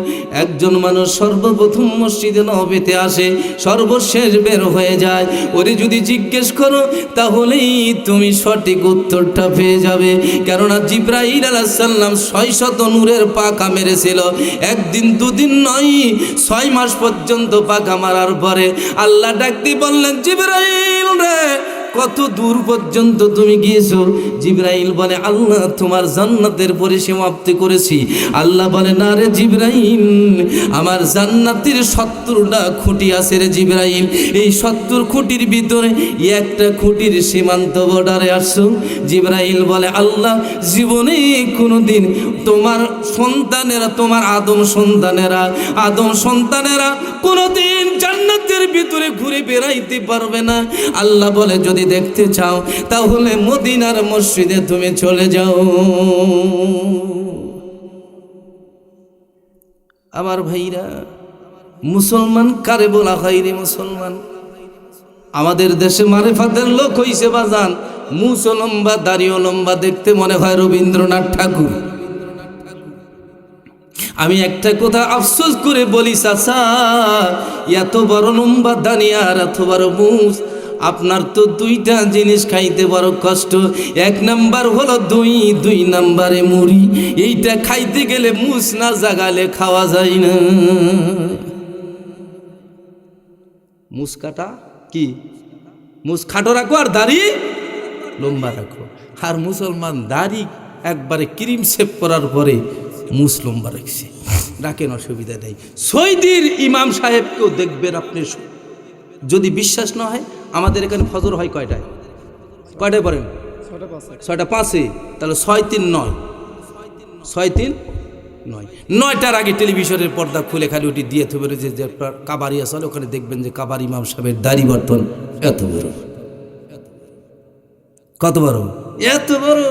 একজন মানুষ সর্বপ্রথম মসজিদে নববীতে আসে, সর্বশেষ বের হয়ে যায়। ওরে যদি জিজ্ঞেস করো তাহলেই তুমি সঠিক উত্তরটা পেয়ে যাবে। কেননা জিবরাইল আলাইহিস সালাম 600 নূরের পাখা মেরেছিল, একদিন দুদিন নয়, 6 মাস পর্যন্ত পাখা মারার পরে আল্লাহ ডাক দিয়ে বললেন, জিবরাইল রে কত দূর পর্যন্ত তুমি গিয়েছো? জিবরাইল বলে আল্লাহ তোমার জান্নাতের পরিসমাপ্তি করেছি। আল্লাহ বলে না রে জিবরাইল, আমার জান্নাতের 70টা খুঁটি আছে রে জিবরাইল, এই 70 খুঁটির ভিতরে একটা খুঁটির সীমান্ত বর্ডারে আসছো। জিবরাইল বলে আল্লাহ জীবনে কোনোদিন তোমার সন্তানেরা, তোমার আদম সন্তানেরা কোনোদিন জান্নাতের ভিতরে ঘুরে বেড়াইতে পারবে না। আল্লাহ বলে যদি দেখতে চাও তাহলে মদিনার মসজিদে তুমি চলে যাও। আমার ভাইরা, মুসলমান কারে বলা হয় রে মুসলমান? আমাদের দেশে মারেফাতের লোক হইছে বাজান, মুছও লম্বা দাড়িও লম্বা, দেখতে মনে হয় রবীন্দ্রনাথ ঠাকুর। আমি একটা কথা আফসোস করে বলি চাচা, এত বড় লম্বা দাড়ি আর এত বড় মুছ, আপনার তো দুইটা জিনিস খাইতে বড় কষ্ট। 1 নাম্বার হলো দই, 2 নাম্বারে মুড়ি। এইটা খাইতে গেলে মুছ না জাগালে খাওয়া যায় না। মুছ কাটা কি? মুছ খাটো রাখো আর দাড়ি লম্বা রাখো। আর মুসলমান দাড়ি একবারে ক্রিম সেভ করার পরে মুছ লম্বা রাখছে, রাখেন, অসুবিধা নেই। সৌদির ইমাম সাহেবকেও দেখবেন আপনি, যদি বিশ্বাস না হয় আমাদের এখানে ফজর হয় কয়টায় পড়েন? 6:05। তাহলে 6:03 9 9টার আগে টেলিভিশনের পর্দা খুলে খালি ওটি দিয়ে থবে যে কাবারি আসলে ওখানে দেখবেন যে কাবার ইমাম সাহেবের দাড়ি বর্তন এত বড়, কত বড়, এত বড়।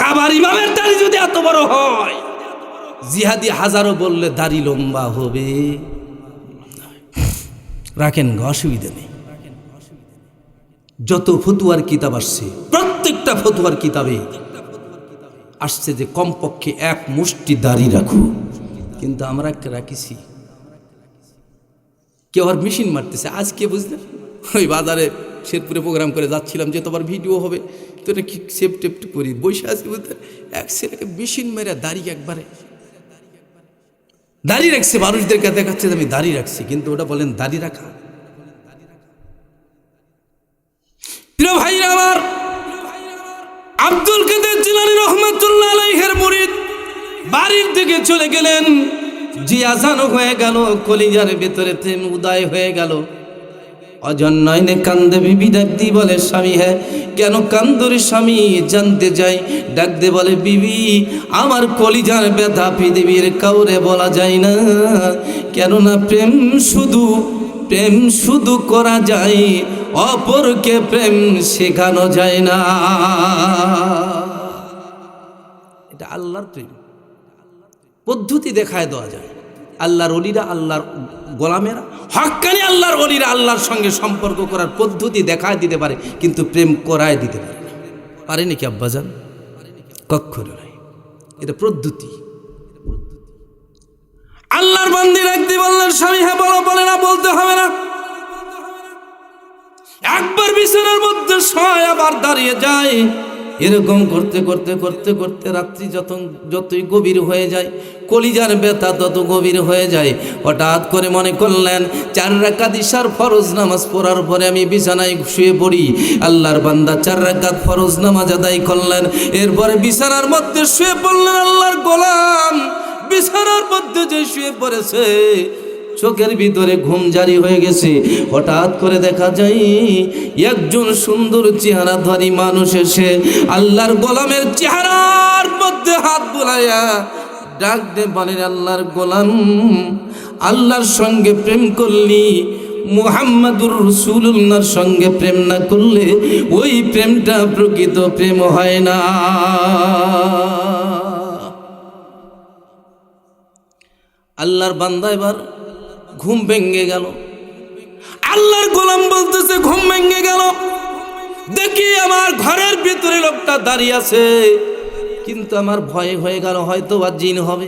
কাবার ইমামের দাড়ি যদি এত বড় হয়, জিহাদি হাজারো বললে দাড়ি লম্বা হবে। রাখেন, অসুবিধা নেই। যত ফতুয়ার কিতাব আসছে, প্রত্যেকটা ফতুয়ার কিতাবে আসছে যে কমপক্ষে 1 মুষ্টি দাড়ি রাখো, কিন্তু আমরা রাখিছি। কেউ আর মেশিন মারতেছে। আজকে বুঝলেন, ওই বাজারে শেরপুরে প্রোগ্রাম করে যাচ্ছিলাম, যে তোমার ভিডিও হবে তো এটা কি সেফ টেপ করি, বসে আছি বুঝতে, এক ছেলেকে মেশিন মেরে দাড়ি একবারে দাড়ি রাখছে, মানুষদেরকে দেখাচ্ছে আমি দাড়ি রাখছি, কিন্তু ওটা বলেন দাড়ি রাখা? প্রিয় ভাইরা আমার, আব্দুল কাদের জিলানী রহমাতুল্লাহ আলাইহির মুরিদ বাড়ির দিকে চলে গেলেন। জি আজানও হয়ে গেল, কলিজার ভেতরে প্রেম উদয় হয়ে গেল। অজন্যয়নে কান্দে বিবি ডাক দি বলে স্বামী, হ্যাঁ কেন কান্দরে স্বামী? জানতে যাই। ডাক দে বলে বিবি আমার কলিজার ব্যথা পৃথিবীর কাউরে বলা যায় না, কেননা প্রেম শুধু করা যায়, অপরকে প্রেম শেখানো যায় না। এটা আল্লাহর প্রেম পদ্ধতি দেখায় দেওয়া যায়। আল্লাহর ওলিরা, আল্লাহর গোলামেরা, হক্কানি আল্লাহর ওলিরা আল্লাহর সঙ্গে সম্পর্ক করার পদ্ধতি দেখায় দিতে পারে, কিন্তু প্রেম করায় দিতে পারে না। পারে নাকি আব্বাজান? কখনো নাই। এটা পদ্ধতি। আল্লাহর বান্দি রাখতে বললেন স্বামী, হ্যাঁ বলো। বলে না, বলতে হবে না। একবার বিছানার মধ্যে শোয়, আবার দাঁড়িয়ে যায়। এরকম করতে করতে করতে করতে রাত্রি যতই গভীর হয়ে যায়, কলিজার ব্যথা তত গভীর হয়ে যায়। হঠাৎ করে মনে করলেন 4 রাকাত ইশার ফরজ নামাজ পড়ার পরে আমি বিছানায় শুয়ে পড়ি। আল্লাহর বান্দা 4 রাকাত ফরজ নামাজ আদায় করলেন, এরপরে বিছানার মধ্যে শুয়ে পড়লেন। আল্লাহর গোলাম বিছানার মধ্যে যে শুয়ে পড়েছে, চোখের ভিতরে ঘুম জারি হয়ে গেছে। হঠাৎ করে দেখা যায় একজন সুন্দর চেহারাধারী মানুষ এসে আল্লাহর গোলামের চেহারার মধ্যে হাত বোলায় লাগায়া ডাক দে বলেন, আল্লাহর গোলাম, আল্লাহর সঙ্গে প্রেম করলি, মুহাম্মাদুর রাসূলুল্লাহর সঙ্গে প্রেম না করলে ওই প্রেমটা প্রকৃত প্রেম হয় না। আল্লাহর বান্দা এবার ঘুম ভেঙে গেল। আল্লাহর গোলাম বলতেছে, ঘুম ভেঙে গেল, দেখি আমার ঘরের ভিতরে লোকটা দাঁড়িয়ে আছে, কিন্তু আমার ভয় হয়ে গেল, হয়তো বা জিন হবে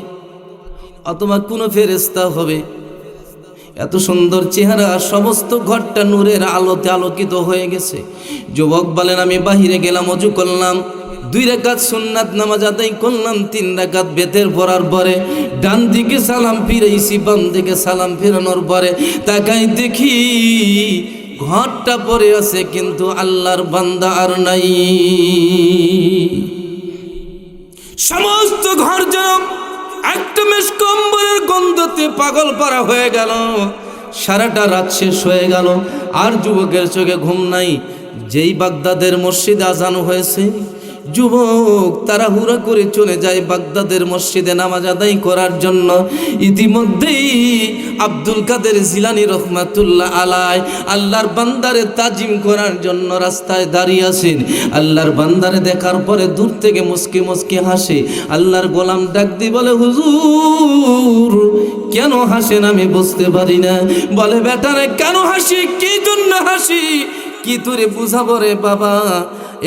অথবা কোনো ফেরেশতা হবে। এত সুন্দর চেহারা, সমস্ত ঘরটা নূরের আলোতে আলোকিত হয়ে গেছে। যুবক বলেন, আমি বাহিরে গেলাম, ওযু করলাম, 2 রাকাত সুন্নাত নামাজ আদায় করলাম, 3 রাকাত বেতের পড়ার পরে ডান দিকে সালাম ফিরাইছি, বাম দিকে সালাম ফেরানোর পরে তাকাই দেখি ঘরটা পড়ে আছে, কিন্তু আল্লাহর বান্দা আর নাই। সমস্ত ঘর যেন একটা মেশ কম্বলের গন্ধতে পাগল পারা হয়ে গেল। সারাটা রাত শেষ হয়ে গেল, আর যুবকের চোখে ঘুম নাই। যেই বাগদাদের মসজিদে আজান হয়েছে, যুবক তাড়াহুড়া করে চলে যায় বাগদাদের মসজিদে নামাজ আদায় করার জন্য। ইতিমধ্যেই আব্দুল কাদের জিলানী রহমাতুল্লাহ আলাই আল্লাহর বান্দারে তাজিম করার জন্য রাস্তায় দাঁড়িয়ে আছেন। আল্লাহর বান্দারে দেখার পরে দূর থেকে মুস্কি মুস্কি হাসে। আল্লাহর গোলাম ডাক দিয়ে বলে, হুজুর কেন হাসেন আমি বুঝতে পারি না। বলে, বেটারে কেন হাসি, কি জন্য হাসি, কি তোরে বুঝাবো রে বাবা।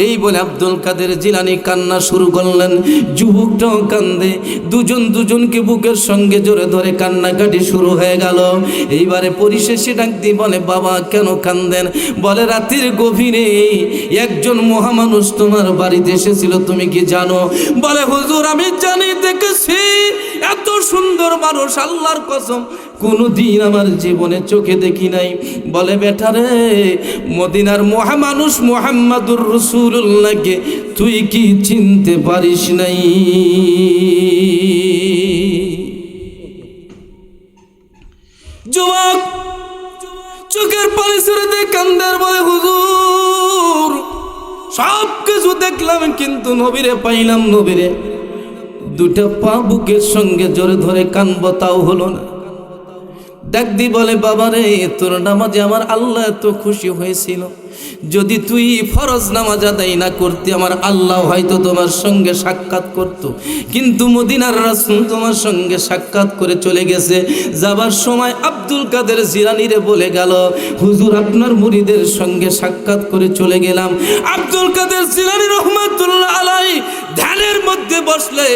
এই বলে আব্দুল কাদের জিলানী কান্না শুরু করলেন। যুবকটাও কান্দে, দুজন দুজনকে বুকের সঙ্গে জোরে ধরে কান্নাকাটি শুরু হয়ে গেল। এইবারে পরিশেষে ডাক দিয়ে বলে, বাবা কেন কান্দেন? বলে, রাতের গভীরে একজন মহামানুষ তোমার বাড়িতে এসেছিল, তুমি কি জানো? বলে, হুজুর আমি জানি, দেখেছি, এত সুন্দর মানুষ আল্লাহর কসম কোনদিন আমার জীবনে চোখে দেখি নাই। বলে, বেটারে মদিনার মহামানুষ মুহাম্মাদুর রাসূলুল্লাহকে তুই কি চিনতে পারিস নাই? যুবক চোখের পানি ছেড়ে দিয়ে কান্দার বলে, হুজুর সব কিছু দেখলাম, কিন্তু নবীরে পাইলাম, নবীরে 2টা পা বুকের সঙ্গে জোরে ধরে কানবো, তাও হলো না। ডাক দি বলে, বাবারে তোর নামাজে আমার আল্লাহ এত খুশি হয়েছিল, যদি তুই ফরজ নামাজ আদায় না করতে আমার আল্লাহ হয়তো তোমার সঙ্গে সাক্ষাৎ করত, কিন্তু মদিনার রাসূল তোমার সঙ্গে সাক্ষাৎ করে চলে গেছে। যাবার সময় আব্দুল কাদের জিলানীরে বলে গেল, হুজুর আপনার মুরিদের সঙ্গে সাক্ষাৎ করে চলে গেলাম। আব্দুল কাদের জিলানী রহমাতুল্লাহ আলাইহি ধ্যানের মধ্যে বসলে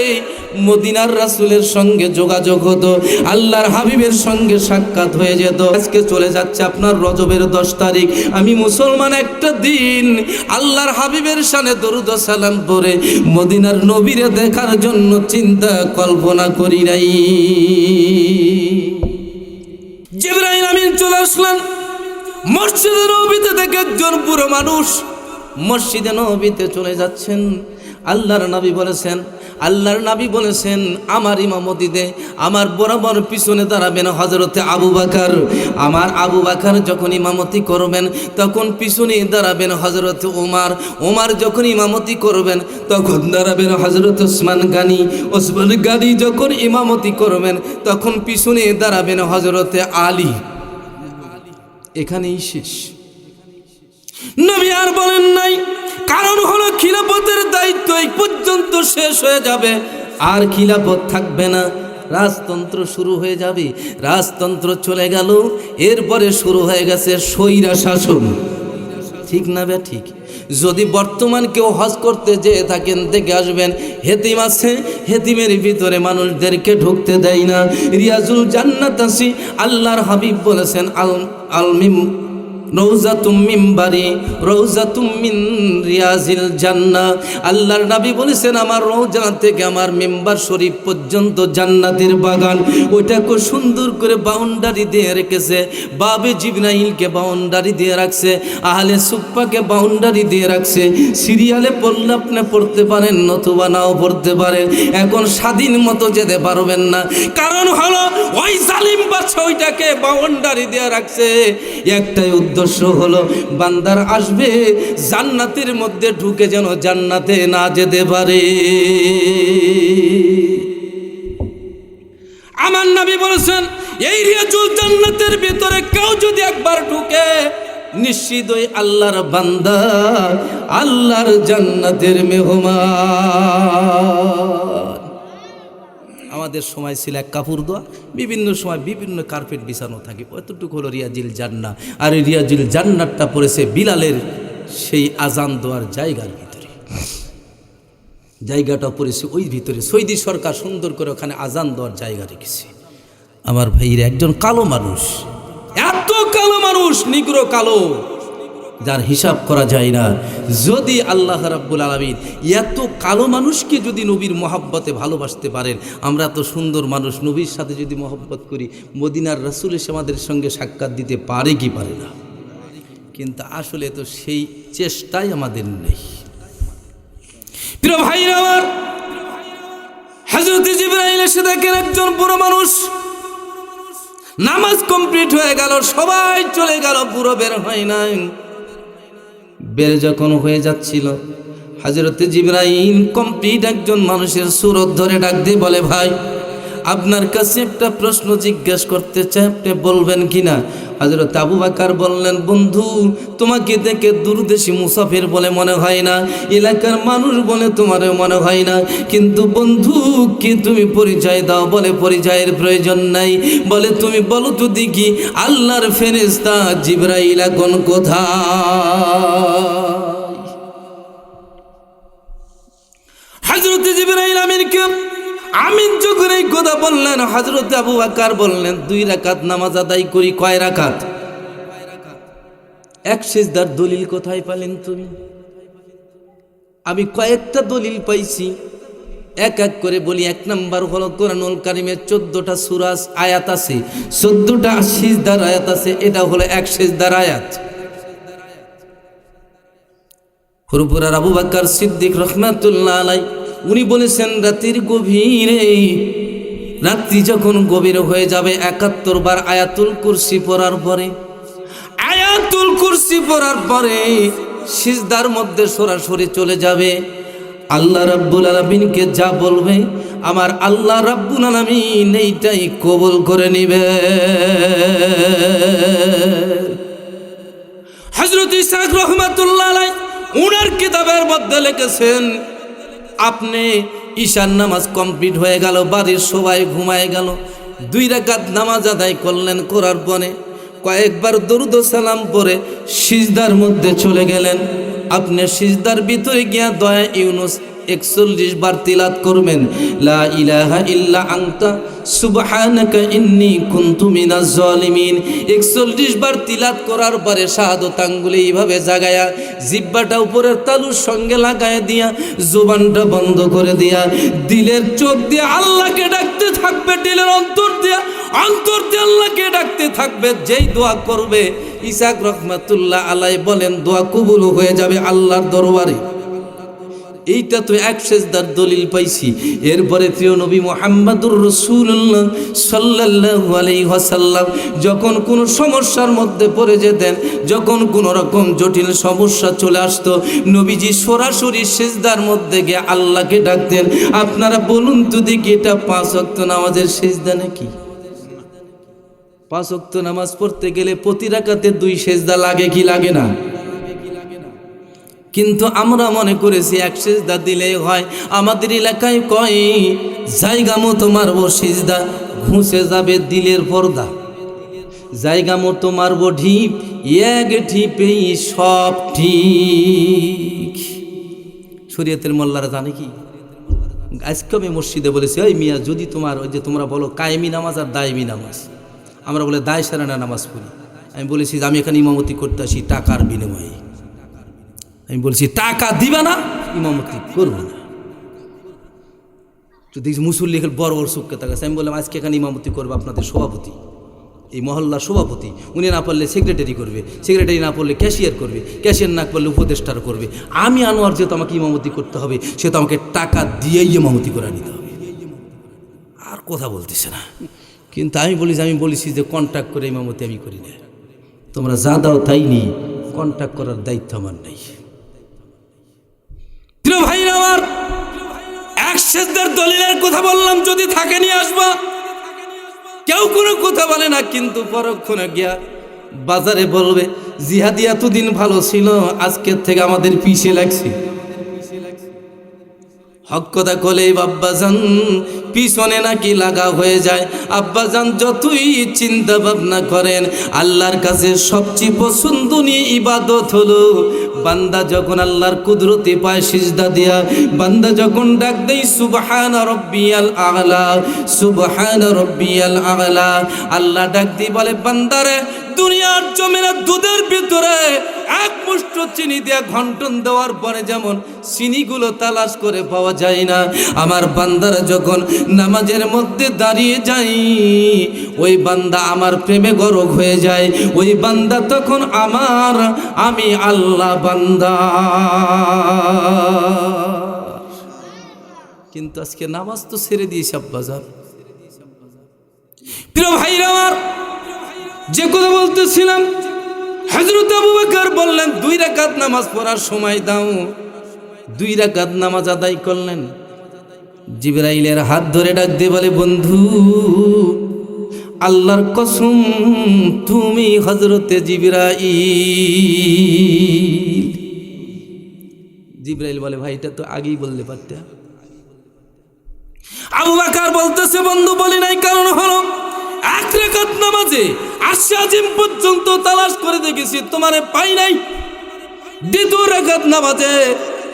মদিনার রাসূলের সঙ্গে যোগাযোগ হতো, আল্লাহর হাবিবের সঙ্গে সাক্ষাৎ হয়ে যেত। আজকে চলে যাচ্ছে আপনার রজবের 10 তারিখ, আমি মুসলমান একটা দিন আল্লাহর হাবিবের শানে দরুদ ও সালাম পড়ে মদিনার নবীরে দেখার জন্য চিন্তা কল্পনা করি নাই। জিবরাইল আমিন চলে আসলেন মসজিদে নববীতে, দেখে একজন বুড়ো মানুষ মসজিদে নববীতে চলে যাচ্ছেন। আল্লাহর নবী বলেছেন আমার ইমামতিতে আমার বরাবর পিছনে দাঁড়াবেন হযরতে আবু বকর। আমার আবু বকর যখন ইমামতি করবেন তখন পিছনে দাঁড়াবেন হযরতে ওমর যখন ইমামতি করবেন তখন দাঁড়াবেন হযরত ওসমান গানি যখন ইমামতি করবেন তখন পিছনে দাঁড়াবেন হযরতে আলী। এখানেই শেষ। নবী আর বলেন নাই, কারণ হলো খিলাফতের দায়িত্ব এই পর্যন্ত শেষ হয়ে যাবে, আর খিলাফত থাকবে না, রাজতন্ত্র শুরু হয়ে যাবে। রাজতন্ত্র চলে গেল, এরপরে শুরু হয়ে গেছে স্বৈরা শাসন। ঠিক না বে ঠিক? যদি বর্তমান কেউ হজ করতে যেয়ে থাকেন দেখে আসবেন, হেতিম আছে, হেতিমের ভিতরে মানুষদেরকে ঢুকতে দেয় না। রিয়াজুল জান্নাত আসি, আল্লাহর হাবিব বলেছেন আলমিম রওজাতুম মিম্বারি রওজাতুম মিন রিয়াজিল জান্নাহ। আল্লাহর নবী বলেছেন আমার রওজা থেকে আমার মিম্বার শরীফ পর্যন্ত জান্নাতের বাগান। ওইটাকে সুন্দর করে বাউন্ডারি দিয়ে রেখেছে, বাবে জিবরাইলকে বাউন্ডারি দিয়ে রাখছে, আহলে সুফফাকে বাউন্ডারি দিয়ে রাখছে। সিরিয়ালে পড়লে আপনি পড়তে পারেন নতুবা নাও পড়তে পারেন, এখন স্বাধীন মতো যেতে পারবেন না, কারণ হলো ওই জালিম বাদশা ওইটাকে বাউন্ডারি দিয়ে রাখছে। একটাই উদ্দেশ্য হলো বান্দার আসবে জান্নাতের মধ্যে ঢুকে যেন জান্নাতে না যেতে পারে। এই রিয়াজুল জান্নাতের ভিতরে কেউ যদি একবার ঢুকে নিশ্চিতই আল্লাহর বান্দা, আল্লাহর জান্নাতের মেহমান। আমাদের সময় ছিল এক কাপড় দেওয়া, বিভিন্ন সময় বিভিন্ন কার্পেট বিছানো থাকে, অতটুকু হলো রিয়াজুল জান্নাত। আর এই রিয়াজুল জান্নাতটা পড়েছে বিলালের সেই আজান দেওয়ার জায়গার ভিতরে, জায়গাটা পড়েছে ওই ভিতরে। সৌদি সরকার সুন্দর করে ওখানে আজান দেওয়ার জায়গা রেখেছে। আমার ভাইয়ের একজন কালো মানুষ, এত কালো মানুষ, নিগ্রো কালো, যার হিসাব করা যায় না। যদি আল্লাহ রাব্বুল আলামিন এত কালো মানুষকে যদি নবীর মহব্বতে ভালোবাসতে পারেন, আমরা তো সুন্দর মানুষ, নবীর সাথে যদি মহব্বত করি, মদিনার রাসূল এসে আমাদের সঙ্গে সাক্ষাৎ দিতে পারে কি পারে না? কিন্তু আসলে তো সেই চেষ্টাই আমাদের নেই। প্রিয় ভাইরা আমার, হযরত জিবরাইল এসে দেখেন একজন বুড়ো মানুষ, নামাজ কমপ্লিট হয়ে গেল, সবাই চলে গেল, পুরো বের হয় নাই। বের যখন হয়ে যাচ্ছিল, হযরত জিবরাইল কমপ্লিট একজন মানুষের সুরত ধরে ডাক দিয়ে বলে, ভাই আপনার কাছে একটা প্রশ্ন জিজ্ঞেস করতে চাই, আপনি বলবেন কিনা? হযরত আবু বকর বললেন, বন্ধু তোমাকে দেখে দূরদেশী মুসাফির বলে মনে হয় না, এলাকার মানুষ বলে তোমারও মনে হয় না, কিন্তু বন্ধু কি তুমি পরিচয় দাও? বলে পরিচয়ের প্রয়োজন নাই, বলে তুমি বলো তো দেখি আল্লাহর ফেরেশতা জিবরাইল এখন কোথায়? হযরত জিবরাইল আমিন যখন এই কথা বললেন, হযরত আবু বকর বললেন, 2 রাকাত নামাজ আদায় করি। কয় রাকাত? এক সিজদার দলিল কোথায় পেলেন তুমি? আমি কয়েকটা দলিল পাইছি, এক এক করে বলি। 1 নাম্বার হলো কোরআনুল কারীমের 14টা সূরা আয়াত আছে, 14টা সিজদার আয়াত আছে, এটা হলো এক সিজদার আয়াত। হুরপুরার আবু বকর সিদ্দিক রাহমাতুল্লাহ আলাইহি উনি বলেছেন, রাতের গভীরে, রাত্রি যখন গভীর হয়ে যাবে, 71 বার আয়াতুল কুরসি পড়ার পরে, আয়াতুল কুরসি পড়ার পরে সিজদার মধ্যে সরাসরি চলে যাবে। আল্লাহ রাব্বুল আলামিনকে যা বলবে, আমার আল্লাহ রাব্বুল আলামিন এইটাই কবুল করে নিবে। হযরত ইসহাক রাহমাতুল্লাহ আলাইহি উনার কিতাবের মধ্যে লিখেছেন, আপনি ঈশার নামাজ কমপ্লিট হয়ে গেল, বাড়ির সবাই ঘুমায় গেল, 2 রাকাত নামাজ আদায় করলেন, করার পরে কয়েকবার দরুদ ও সালাম পড়ে সিজদার মধ্যে চলে গেলেন। আপনি সিজদার ভিতরে গিয়া দয়া ইউনুস 41 বার তিলাওয়াত করবেন, লা ইলাহা ইল্লা আনতা সুবহানাকা ইন্নী কুনতু মিনাজ জালিমিন। 41 বার তিলাওয়াত করার পরে শাহাদাত আঙ্গুলে এইভাবে জাগায়া, জিহ্বাটা উপরের তালুর সঙ্গে লাগায় দিয়া, জবানটা বন্ধ করে দিয়া, দিলের চোখ দিয়ে আল্লাহকে ডাকতে থাকবে, দিলের অন্তর দিয়ে আল্লাহকে ডাকতে থাকবে। যেই দোয়া করবে, ইসহাক রাহমাতুল্লাহ আলাইহি বলেন, দোয়া কবুল হয়ে যাবে আল্লাহর দরবারে। এইটা তো এক সেজদার দলিল পাইছি। এরপরে প্রিয় নবী মুহাম্মদুর রাসূলুল্লাহ সাল্লাল্লাহু আলাইহি ওয়াসাল্লাম যখন কোনো সমস্যার মধ্যে পড়ে যেতেন, যখন কোনো রকম জটিল সমস্যা চলে আসতো, নবীজি সরাসরি সিজদার মধ্যে গিয়ে আল্লাহকে ডাকতেন। আপনারা বলুন তো দেখি, এটা 5 ওয়াক্ত নামাজের সিজদা নাকি? 5 ওয়াক্ত নামাজ পড়তে গেলে প্রতি রাকাতে 2 সিজদা লাগে কি লাগে না? কিন্তু আমরা মনে করেছি এক সিজদা দিলেই হয়। আমাদের এলাকায় কয় জায়গা মতো মারবো সিজদা, ঘুষে যাবে দিলের পর্দা, জায়গা মতো মারবো ঢিপ, এক ঢিপেই সব ঠিক। শরীয়তের মোল্লারা জানে কি? আজকে আমি মসজিদে বলেছি, ওই মিয়া যদি তোমার ওই যে তোমরা বলো কায়েমি নামাজ আর দায়েমি নামাজ, আমরা বলে দায় সারানা নামাজ পড়ি। আমি বলেছি যে আমি এখানে ইমামতি করতে আসি টাকার বিনিময়ে। আমি বলছি টাকা দিবা না, ইমামতি করবো না। যদি মুসল্লি বড় বড় চোখকে তাকাচ্ছে, আমি বললাম আজকে এখানে ইমামতি করবে আপনাদের সভাপতি, এই মহল্লার সভাপতি। উনি না পারলে সেক্রেটারি করবে, সেক্রেটারি না পারলে ক্যাশিয়ার করবে, ক্যাশিয়ার না পারলে উপদেষ্টার করবে। আমি আনোয়ার যেহেতু আমাকে ইমামতি করতে হবে, সে তো আমাকে টাকা দিয়েই ইমামতি করে নিতে হবে। আর কথা বলতেছে না। কিন্তু আমি বলেছি যে কন্ট্যাক্ট করে ইমামতি আমি করি না। তোমরা যা দাও তাই নি, কন্ট্যাক্ট করার দায়িত্ব আমার নেই। প্রিয় ভাইরা আমার, এক সিজদার দলিলের কথা বললাম, যদি থাকে নিয়ে আসবা। কেউ কোনো কথা বলে না, কিন্তু পরক্ষণে গিয়া বাজারে বলবে জিহাদি এতদিন ভালো ছিল, আজকের থেকে আমাদের পিছে লাগছে। হক কথা কলেই আব্বাজান পিছনে নাকি লাগা হয়ে যায়। আব্বাজান যতই চিন্তা ভাবনা করেন, আল্লাহর কাছে সবচেয়ে পছন্দনীয় ইবাদত হলো বান্দা যখন আল্লাহর কুদরতে পায় সিজদা দিয়া, বান্দা যখন ডাক দেয় সুবহানা রাব্বিয়াল আ'লা, সুবহানা রাব্বিয়াল আ'লা, আল্লাহ ডাক দিয়ে বলে বান্দারে দুনিয়ার জমিনের দুধের ভিতরে এক মুষ্ঠ চিনি দিয়ে ঘন্টন দেওয়ার পরে যেমন চিনিগুলো তালাশ করে পাওয়া যায় না, আমার বান্দারা যখন নামাজের মধ্যে দাঁড়িয়ে যায় ওই বান্দা আমার প্রেমে গরক হয়ে যায়, ওই বান্দা তখন আমার, আমি আল্লাহ বান্দা। কিন্তু আজকে নামাজ তো ছেড়ে দিয়েছে আব্বাজান। প্রিয় ভাইরা আমার, যে কথা বলতেছিলাম, হযরত আবু বকর বললেন 2 রাকাত নামাজ পড়ার সময় দাও। 2 রাকাত নামাজ আদায় করলেন। জিবরাইলের হাত ধরে ডাক দিয়ে বলে বন্ধু আল্লাহর কসম তুমি হযরতে জিবরাইল। জিবরাইল বলে ভাই এটা তো আগেই বলতে পারতে। আবু বকর বলতেছে বন্ধু বলি নাই, কারণ হলো 1 রাকাত নামাজে আরশে আজিম পর্যন্ত তালাশ করে দেখেছি তোমারে পাই নাই। 2 রাকাত নামাজে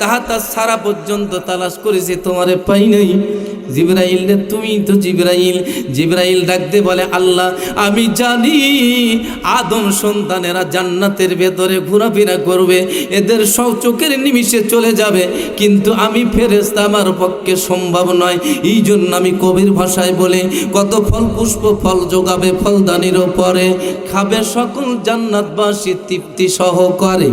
তাহাতা সারা পর্যন্ত তালাশ করেছি তোমারে পাই নাই। জিবরাইল রে তুমি তো জিবরাইল। জিবরাইল ডাকতে বলে আল্লাহ আমি জানি আদম সন্তানেরা জান্নাতের ভেতরে ঘোরাফেরা করবে, এদের সব চোখের নিমিষে চলে যাবে, কিন্তু আমি ফেরেশতা আমার পক্ষে সম্ভব নয়। এই জন্য আমি কবির ভাষায় বলে কত ফল পুষ্প ফল যোগাবে ফলদানির পরে, খাবে সকল জান্নাতবাসী তৃপ্তি সহকারে।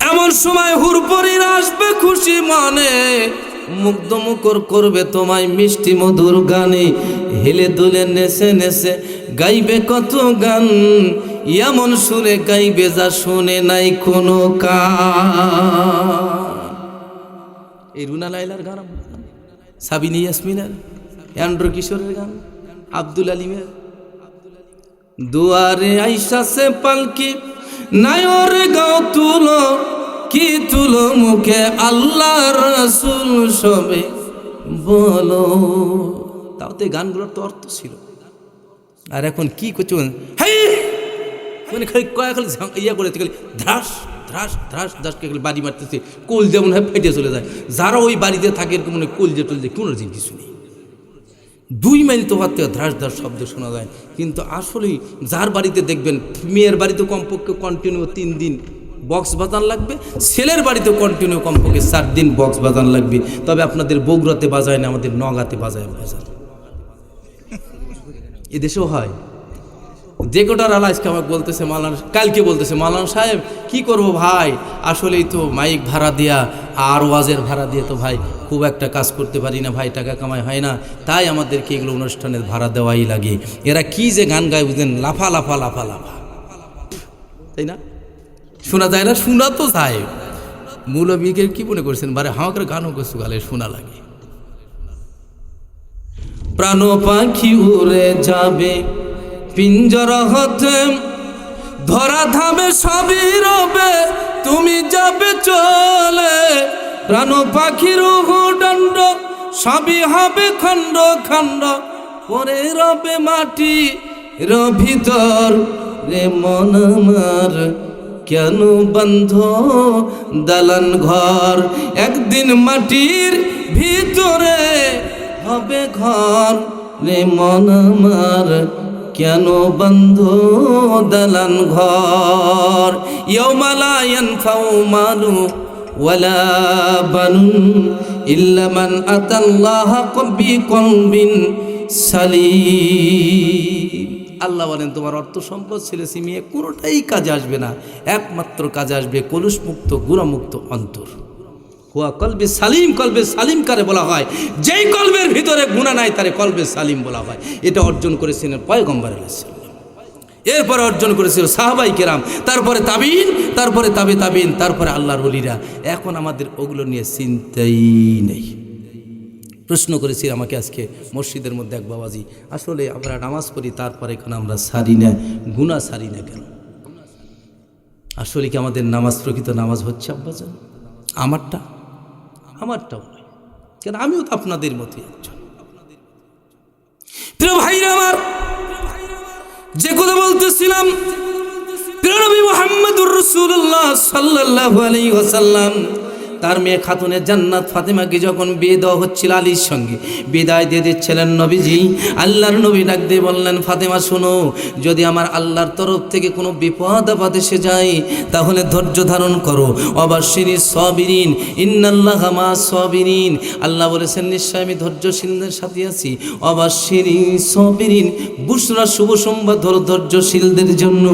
এমন সময় হুরপরিরা আসবে খুশি মনে, মুগ্ধ মুখর করবে তোমায় মিষ্টি মধুর গানে, হেলে দুলে নেচে নেচে গাইবে কত গান, এমন সুরে গাইবে যা শুনে নাই কোনো কান। এই রুনা লাইলার গান, সাবিনা ইয়াসমিনের, অ্যান্ড্রু কিশোরের গান, আব্দুল আলিমের। দুয়ারে আইসা সে পালকি নায়র গাও তুলো, কি তুলো মুখে আল্লাহ রাসূল সবে বলো। তাওতে গানগুলোর তো অর্থ ছিল। আর এখন কি করছো মানে খালি কয়া খালি ইয়া করে খালি ধ্রাস ধ্রাস ধ্রাস ধ্রাসকে খালি বাড়ি মারতেছে, কোল যেমন হয় ফেটে চলে যায়। যারা ওই বাড়িতে থাকে এরকম মানে কলজে টলজে কোনো কিছু নেই। 2 মাইল তো হাতে ধ্রাস ধ্রাস শব্দ শোনা যায়, কিন্তু আসলেই যার বাড়িতে দেখবেন মেয়ের বাড়িতে কমপক্ষে কন্টিনিউ 3 দিন বক্স বাজান লাগবে, ছেলের বাড়িতে কন্টিনিউ কমপক্ষে 4 দিন বক্স বাজান লাগবে। তবে আপনাদের বগুড়াতে বাজায় না, আমাদের নগাঁতে বাজায় বাজান। এদেশেও হয়। যে কোটার আলা আজকে আমাকে বলতেছে মাওলানা, কালকে বলতেছে মাওলানা সাহেব কি করব ভাই, আসলেই তো মাইক ভাড়া দিয়া আর ওয়াজের ভাড়া দিয়ে তো ভাই খুব একটা কাজ করতে পারি না ভাই, টাকা কামাই হয় না, তাই আমাদেরকে এগুলো অনুষ্ঠানের ভাড়া দেওয়াই লাগে। এরা কি যে গান গায় বুঝলেন, লাফা লাফা লাফা লাফা, তাই না? শোনা যায় না? শোনা তো যায়। মৌলবীকে কি মনে করছেন বারে হামাকের গানও করছু গালে শোনা লাগে। প্রাণ পাখি উড়ে যাবে পিঞ্জরা হতে, ধরা ধামে সবই রবে তুমি যাবে চলে, প্রাণ পাখির দণ্ড সবই হবে খণ্ড খণ্ড, পরে রবে মাটি ভিতর রে মন আমার, কেন বন্ধ দালান ঘর, একদিন মাটির ভিতরে হবে ঘর রে মন আমার, কেন বন্ধ দালান ঘর। ইয়াউমা লা ইয়ানফাউ মালু ওয়ালা বানুন ইল্লা মান আতাল্লাহা বিকলবিন সালিম। আল্লাহ বলেন তোমার অর্থ সম্পদ ছেলে সিমিয়ে কোনোটাই কাজে আসবে না, একমাত্র কাজে আসবে কলুষমুক্ত গুণামুক্ত অন্তর। হুয়া কলবে সালিম, কলবে সালিম কারে বলা হয়? যেই কলবের ভিতরে গুনাহ নাই তারে কলবে সালিম বলা হয়। এটা অর্জন করেছিলেন পয়গম্বর আলাইহিস সালাম, এরপরে অর্জন করেছিল সাহাবাই কেরাম, তারপরে তাবিন, তারপরে তাবে তাবিন, তারপরে আল্লাহর ওলিরা। এখন আমাদের ওগুলো নিয়ে চিন্তাই নেই। প্রশ্ন করেছি আমাকে আজকে মসজিদের মধ্যে এক বাবাজি, আসলে আমরা নামাজ পড়ি তারপরে এখন আমরা সারি না, গুনাহ সারি না কেন? আসলে কি আমাদের নামাজ প্রকৃত নামাজ হচ্ছে আব্বাজান? আমারটাও নয়, কেন আমিও তো আপনাদের মতোই একজন। প্রিয় ভাইরা আমার, যে কথা বলতেছিলাম, প্রিয় নবী মুহাম্মদুর রাসূলুল্লাহ সাল্লাল্লাহু আলাইহি ওয়াসাল্লাম তার মেয়ে খাতুনে জান্নাত ফাতেমাকে যখন বিয়ে দেওয়া হচ্ছিল আলীর সঙ্গে, বিদায় দিয়ে দিচ্ছিলেন নবীজি, আল্লাহর নবী ডাক দিয়ে বললেন, ফাতেমা শোনো, যদি আমার আল্লাহর তরফ থেকে কোনো বিপদ আপদ এসে যায় তাহলে ধৈর্য ধারণ করো। অবাশিরি সাবিরিন ইন্নাল্লাহা মা সাবিরিন, আল্লাহ বলেছেন নিশ্চয় আমি ধৈর্যশীলদের সাথে আছি। অবাশিরি সাবিরিন, বুশরা শুভ সংবাদ ধরো ধৈর্যশীলদের জন্য।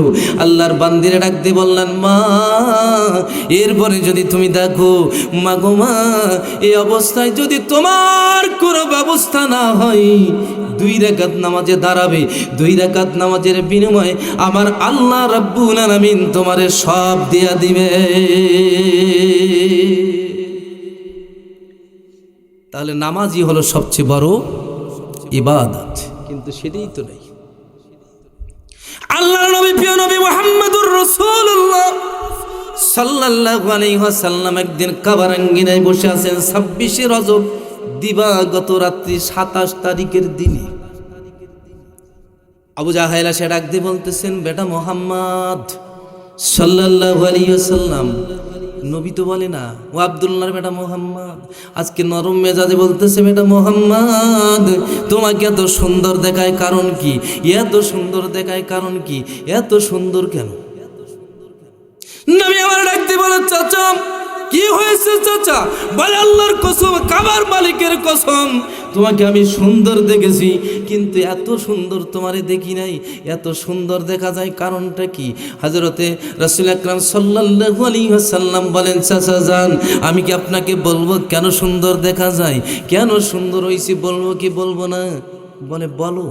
আল্লাহর বান্দিরে ডাক দিয়ে বললেন, মা এরপরে যদি তুমি দেখো মাগো মা, এই অবস্থায় যদি তোমার কোনো ব্যবস্থা না হয়, 2 রাকাত নামাজে দাঁড়াবে, 2 রাকাত নামাজের বিনিময়ে আমার আল্লাহ রাব্বুল আলামিন তোমারে সব দিয়া দিবে। তাহলে নামাজই হলো সবচেয়ে বড় ইবাদত, কিন্তু সেটাই তো নেই। আল্লাহর নবী প্রিয় নবী মুহাম্মদুর রাসূলুল্লাহ সাল্লাল্লাহু আলাইহি ওয়াসাল্লাম একদিন কাবার আঙ্গিনায় বসে আছেন 26শে রজব দিবাগত রাত্রি 27 তারিখের দিনে। আবু জাহেল এসে ডাক দিয়ে বলতেছেন, বেটা মুহাম্মদ সাল্লাল্লাহু আলাইহি ওয়াসাল্লাম, নবী তো বলে না, ও আব্দুল্লাহর বেটা মুহাম্মদ, আজকে নরম মেজাজে বলতেছে, বেটা মুহাম্মদ তোমাকে এত সুন্দর দেখায় কারণ কি? এত সুন্দর দেখায় কারণ কি? এত সুন্দর কেন? নবী আমার ডাকতে বলে, চাচা কি হয়েছে চাচা? বলে, আল্লাহর কসম, কাবার মালিকের কসম, তোমাকে আমি সুন্দর দেখেছি, কিন্তু এত সুন্দর তোমারে দেখি নাই। এত সুন্দর দেখা যায় কারণটা কি? হযরতে রাসূল আকরাম সাল্লাল্লাহু আলাইহি ওয়াসাল্লাম বলেন, চাচা যান, আমি কি আপনাকে বলবো কেন সুন্দর দেখা যায়? কেন সুন্দর হইছি বলবো কি বলবো না? বলে, বলো।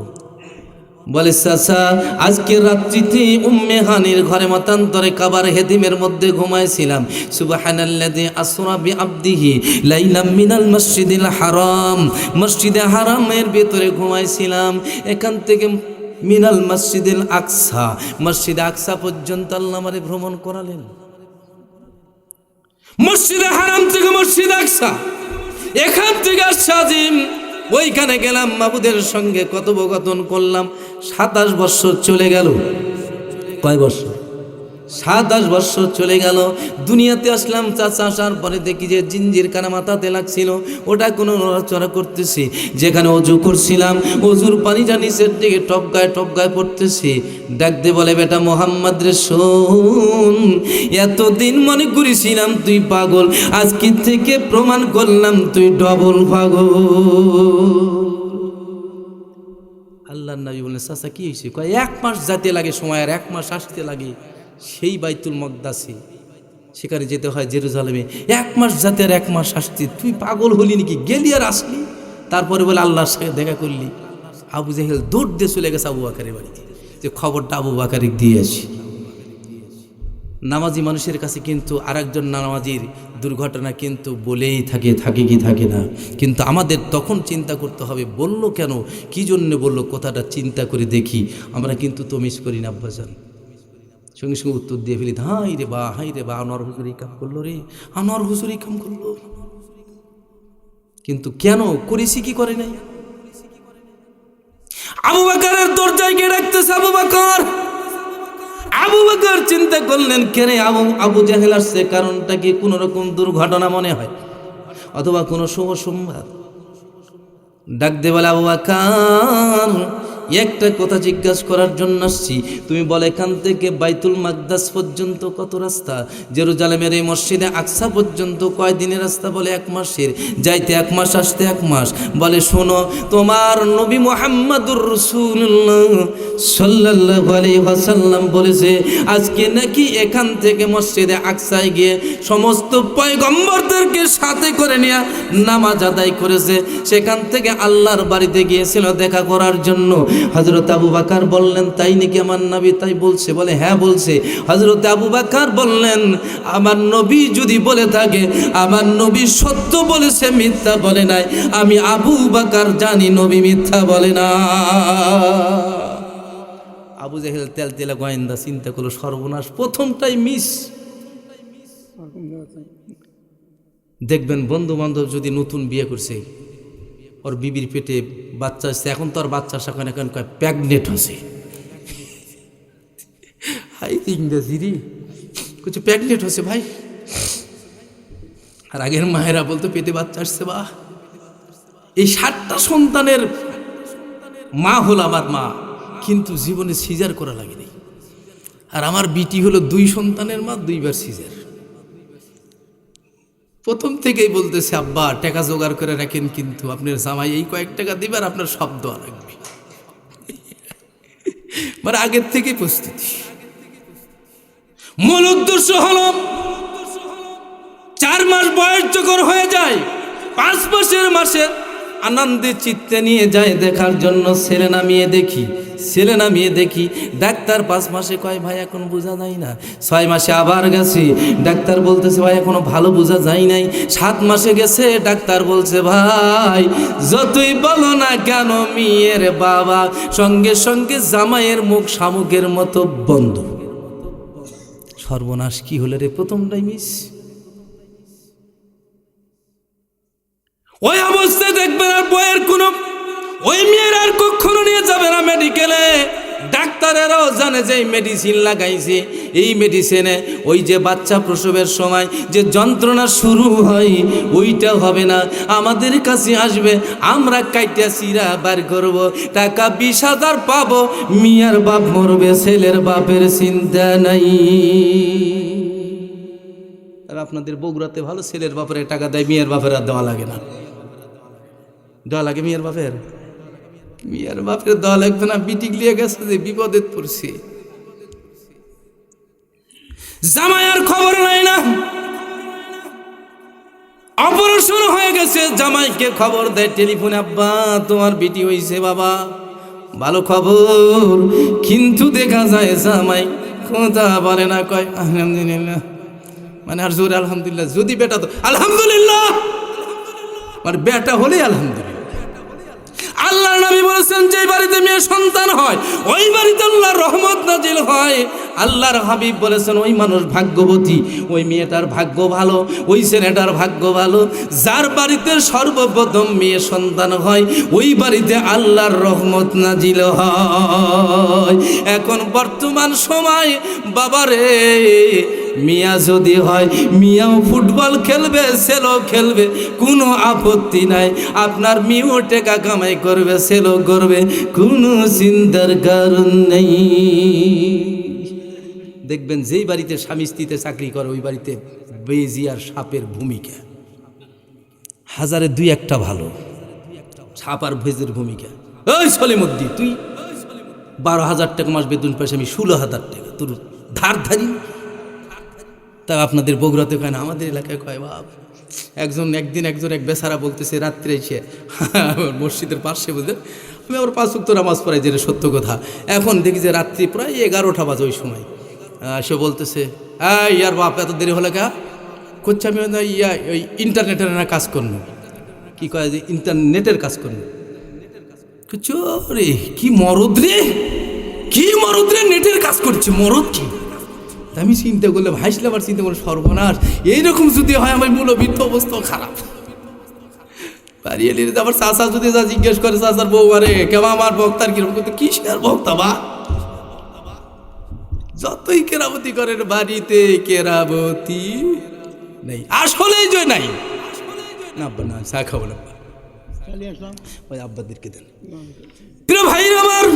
বলে, চাচা আজকে রাত্রিতে উম্মে হানির ঘরে মতান্তরে কাবার হেদিমের মধ্যে ঘুমাইছিলাম। সুবহানাল্লাযী আসরা বিআবদিহি লাইলাম মিনাল মসজিদিল হারাম, মসজিদে হারামের ভিতরে ঘুমাইছিলাম। এখান থেকে মিনাল মসজিদিল আকসা, মসজিদে আকসা পর্যন্ত আল্লাহ আমারে ভ্রমণ করালেন। মসজিদে হারাম থেকে মসজিদ আকসা, এখান থেকে সাজিম, ওইখানে গেলাম, মাবুদের সঙ্গে কথোপকথন করলাম। 27 বছর চলে গেল। কয় বছর? 27 বছর চলে গেল। দুনিয়াতে আসলাম, চাচা আসার পরে দেখি যে জিঞ্জির কানা মাথাতে লাগছিল, ওটা কোনো নড়াচড়া করতেছি। যেখানে অজু করছিলাম, অজুর পানিটা নিচের দিকে টপকায় টপকায় পড়তেছি। ডাক দিয়ে বলে, বেটা মোহাম্মদ রে শোন, এতদিন মনে করেছিলাম তুই পাগল, আজকে থেকে প্রমাণ করলাম তুই ডবল পাগল। আল্লাহর নবী বলেন, চাচা কি হয়েছে? কয়, 1 মাস যেতে লাগে সময়, আর 1 মাস আসতে লাগে সেই বাইতুল মকদাসে, সেখানে যেতে হয় জেরুজালেমে। 1 মাস যেতে আর 1 মাস আসতে, তুই পাগল হলি নাকি? গেলি আর আসলি, তারপরে বলে আল্লাহর সাথে দেখা করলি। আবু জাহেল দৌড় দিয়ে চলে গেছে আবু বকরের বাড়িতে, যে খবরটা আবু বকরকে দিয়ে আসি। নামাজি মানুষের কাছে কিন্তু আরেকজন নামাজির দুর্ঘটনা কিন্তু বলেই থাকে কি থাকে না, কিন্তু আমাদের তখন চিন্তা করতে হবে, বললো কেন, কি জন্য বললো, কথাটা চিন্তা করে দেখি। আমরা কিন্তু তো মিস করি না আব্বাজান, সঙ্গে সঙ্গে উত্তর দিয়ে ফেলি, হাই রে বা আনোয়ার হুজুর এই কাম করলো রে, আনোয়ার হুজুর এই কাম করলো। কিন্তু কেন করেছি, কি করে নাই? আবু বকরের দরজায় গিয়ে ডাকতেছে, আবু বকর চিন্তা করলেন, কেন আবু জাহেল আসছে, কারণটা কি কোন রকম দুর্ঘটনা মনে হয়, অথবা কোনো শুভ সংবাদ? ডাক দে বলে, আবু বকর একটা কথা জিজ্ঞাসা করার জন্য আসছি। তুমি বলে এখান থেকে বাইতুল মাকদাস পর্যন্ত কত রাস্তা? জেরুজালেমের এই মসজিদে আকসা পর্যন্ত কয় দিনের রাস্তা? বলে 1 মাসের, যাইতে 1 মাস, আসতে 1 মাস। বলে, শোনো, তোমার নবী মুহাম্মদুর রাসূলুল্লাহ সাল্লাল্লাহু আলাইহি ওয়াসাল্লাম বলেছে, আজকে নাকি এখান থেকে মসজিদে আকসায় গিয়ে সমস্ত পয়গম্বরদেরকে সাথে করে নিয়ে নামাজ আদায় করেছে। সেখান থেকে আল্লাহর বাড়িতে গিয়েছিল দেখা করার জন্য। হযরত আবু বকর বললেন, তাই নাকি আমার নবী তাই বলছে? বলে হ্যাঁ বলছে। হযরত আবু বকর বললেন, আমার নবী যদি বলে থাকে, আমার নবী সত্য বলেছে, মিথ্যা বলে নাই। আমি আবু বকর জানি নবী মিথ্যা বলে না। আবু জেহেল তেল তেলা গোয়েন্দা চিন্তা করলো, সর্বনাশ, প্রথমটাই মিস। দেখবেন বন্ধু বান্ধব যদি নতুন বিয়ে করছে, ওর বিবির পেটে বাচ্চা আসছে, এখন তো আর বাচ্চা আসা কেন, এখন কয় প্রেগনেন্ট হয়েছে। হাই ইংরেজি রে, কিছু প্রেগনেন্ট হয়েছে ভাই। আর আগের মায়েরা বলতো পেটে বাচ্চা আসছে। বা এই 7টা সন্তানের মা হলো আমার মা, কিন্তু জীবনে সিজার করা লাগেনি। আর আমার বিটি হলো 2 সন্তানের মা, 2বার সিজার। প্রথম থেকেই বলতেছে, আব্বা টাকা জোগাড় করে রাখেন, কিন্তু আপনার জামাই এই কয়েক টাকা দিবার, আপনার সব দেওয়া লাগবে। মানে আগের থেকেই প্রস্তুতি। মূল উদ্দেশ্য হলো 4 মাস বয়স যখন হয়ে যায়, 5 মাসের মাসে আনন্দে চিত্তে নিয়ে যায় দেখার জন্য। ছেলে নামিয়ে দেখি ডাক্তার 5 মাসে কয়, ভাই এখন বোঝা যায় না। 6 মাসে আবার গেছি, ডাক্তার বলতেছে, ভাই এখনো ভালো বোঝা যায় নাই। 7 মাসে গেছে, ডাক্তার বলছে, ভাই যতই বলো না কেন, মেয়ের বাবা সঙ্গে সঙ্গে জামাইয়ের মুখ শামুকের মতো বন্ধ। সর্বনাশ, কি হলে রে, প্রথমটাই মিস। ওই অবস্থায় দেখবেন আর বইয়ের কোনো, ওই মেয়ের আর কখনো নিয়ে যাবে না মেডিকেলে। ডাক্তারেরাও জানে যে এই মেডিসিন লাগাইছে, এই মেডিসিনে ওই যে বাচ্চা প্রসবের সময় যে যন্ত্রণা শুরু হয়, ওইটা হবে না। আমাদের কাছে আসবে, আমরা কাইটা চিরা বার করব, টাকা 20,000 পাবো। মিয়ার বাপ মরবে, ছেলের বাপের চিন্তা নাই। আর আপনাদের বগুড়াতে ভালো, ছেলের বাপের টাকা দেয়, মেয়ের বাপের আর দেওয়া লাগে না। দেওয়া লাগে মেয়ের বাপের দেওয়া লাগবে না। বিটি লিয়ে গেছে যে বিপদে পড়ছে, জামাইয়ার খবর নাই না। অপারেশন হয়ে গেছে, জামাইকে খবর দেয় টেলিফোনে, আব্বা তোমার বিটি হইছে বাবা, ভালো খবর। কিন্তু দেখা যায় জামাই কথা বলে না, কয় আলহামদুলিল্লাহ। মানে আর জোরে আলহামদুলিল্লাহ। যদি বেটা তো আলহামদুলিল্লাহ, মানে বেটা হলে আলহামদুলিল্লাহ। আল্লাহর নবী বলেছেন, যে বাড়িতে মেয়ে সন্তান হয়, ওই বাড়িতে আল্লাহর রহমত নাজিল হয়। আল্লাহর হাবিব বলেছেন, ওই মানুষ ভাগ্যবতী, ওই মেয়েটার ভাগ্য ভালো, ওই ছেলেটার ভাগ্য ভালো। যার বাড়িতে সর্বপ্রথম মেয়ে সন্তান হয়, ওই বাড়িতে আল্লাহর রহমত নাজিল হয়। এখন বর্তমান সময় বাবারে, মিয়া যদি হয়, মিয়াও ফুটবল খেলবে, ছেলেও খেলবে, কোনো আপত্তি নাই। আপনার মেয়েও টাকা কামাই করবে, ছেলেও করবে, কোনো চিন্তার কারণ নেই। দেখবেন যেই বাড়িতে স্বামী স্ত্রীতে চাকরি করে, ওই বাড়িতে বেজি আর সাপের ভূমিকা। 1000-এ 2-1টা ভালো, সাপ আর ভেজের ভূমিকা। ওই সলিমুদ্দিন, তুই 12,000 টাকা মাস বেতন পাইস, আমি 16,000 টাকা, তোর ধার ধারি। তা আপনাদের বগুড়াতে কয় না, আমাদের এলাকায় কয় বাপ। একদিন এক বেচারা বলতেছে, রাত্রে এসে মসজিদের পাশে, বুঝলেন, আমি আবার 5 ওয়াক্ত নামাজ পড়াই, যেটা সত্য কথা। এখন দেখি যে রাত্রি প্রায় 11টা বাজে, ওই সময় সে বলতেছে, ইয়ার বাপ এত দেরি হলে কা করছে? আমি ওই ইন্টারনেটের না কাজ করবো। কি কয় যে ইন্টারনেটের কাজ করবো? রে কি মরদ রে, নেটের কাজ করছে, মরদ কি? আমি চিন্তা করলাম, হাসলাম, আর চিন্তা করলাম, সর্বনাশ, এইরকম যদি হয় আমার মূলবিত্ত অবস্থা খারাপ। বাড়িয়ে নিয়ে আবার চাষা যদি যা জিজ্ঞেস করে, চাষার বউ, আরে কেমন আমার বক্তার কিরকম করতে, কিসের বক্তা বা? যতই কেরামতি করেন, বাড়িতে কেরামতি নেই, আসলেই জয় নাই। না আব্বা, না চা খাবো না, ওই আব্বাদেরকে দেন। প্রিয় ভাই আমার,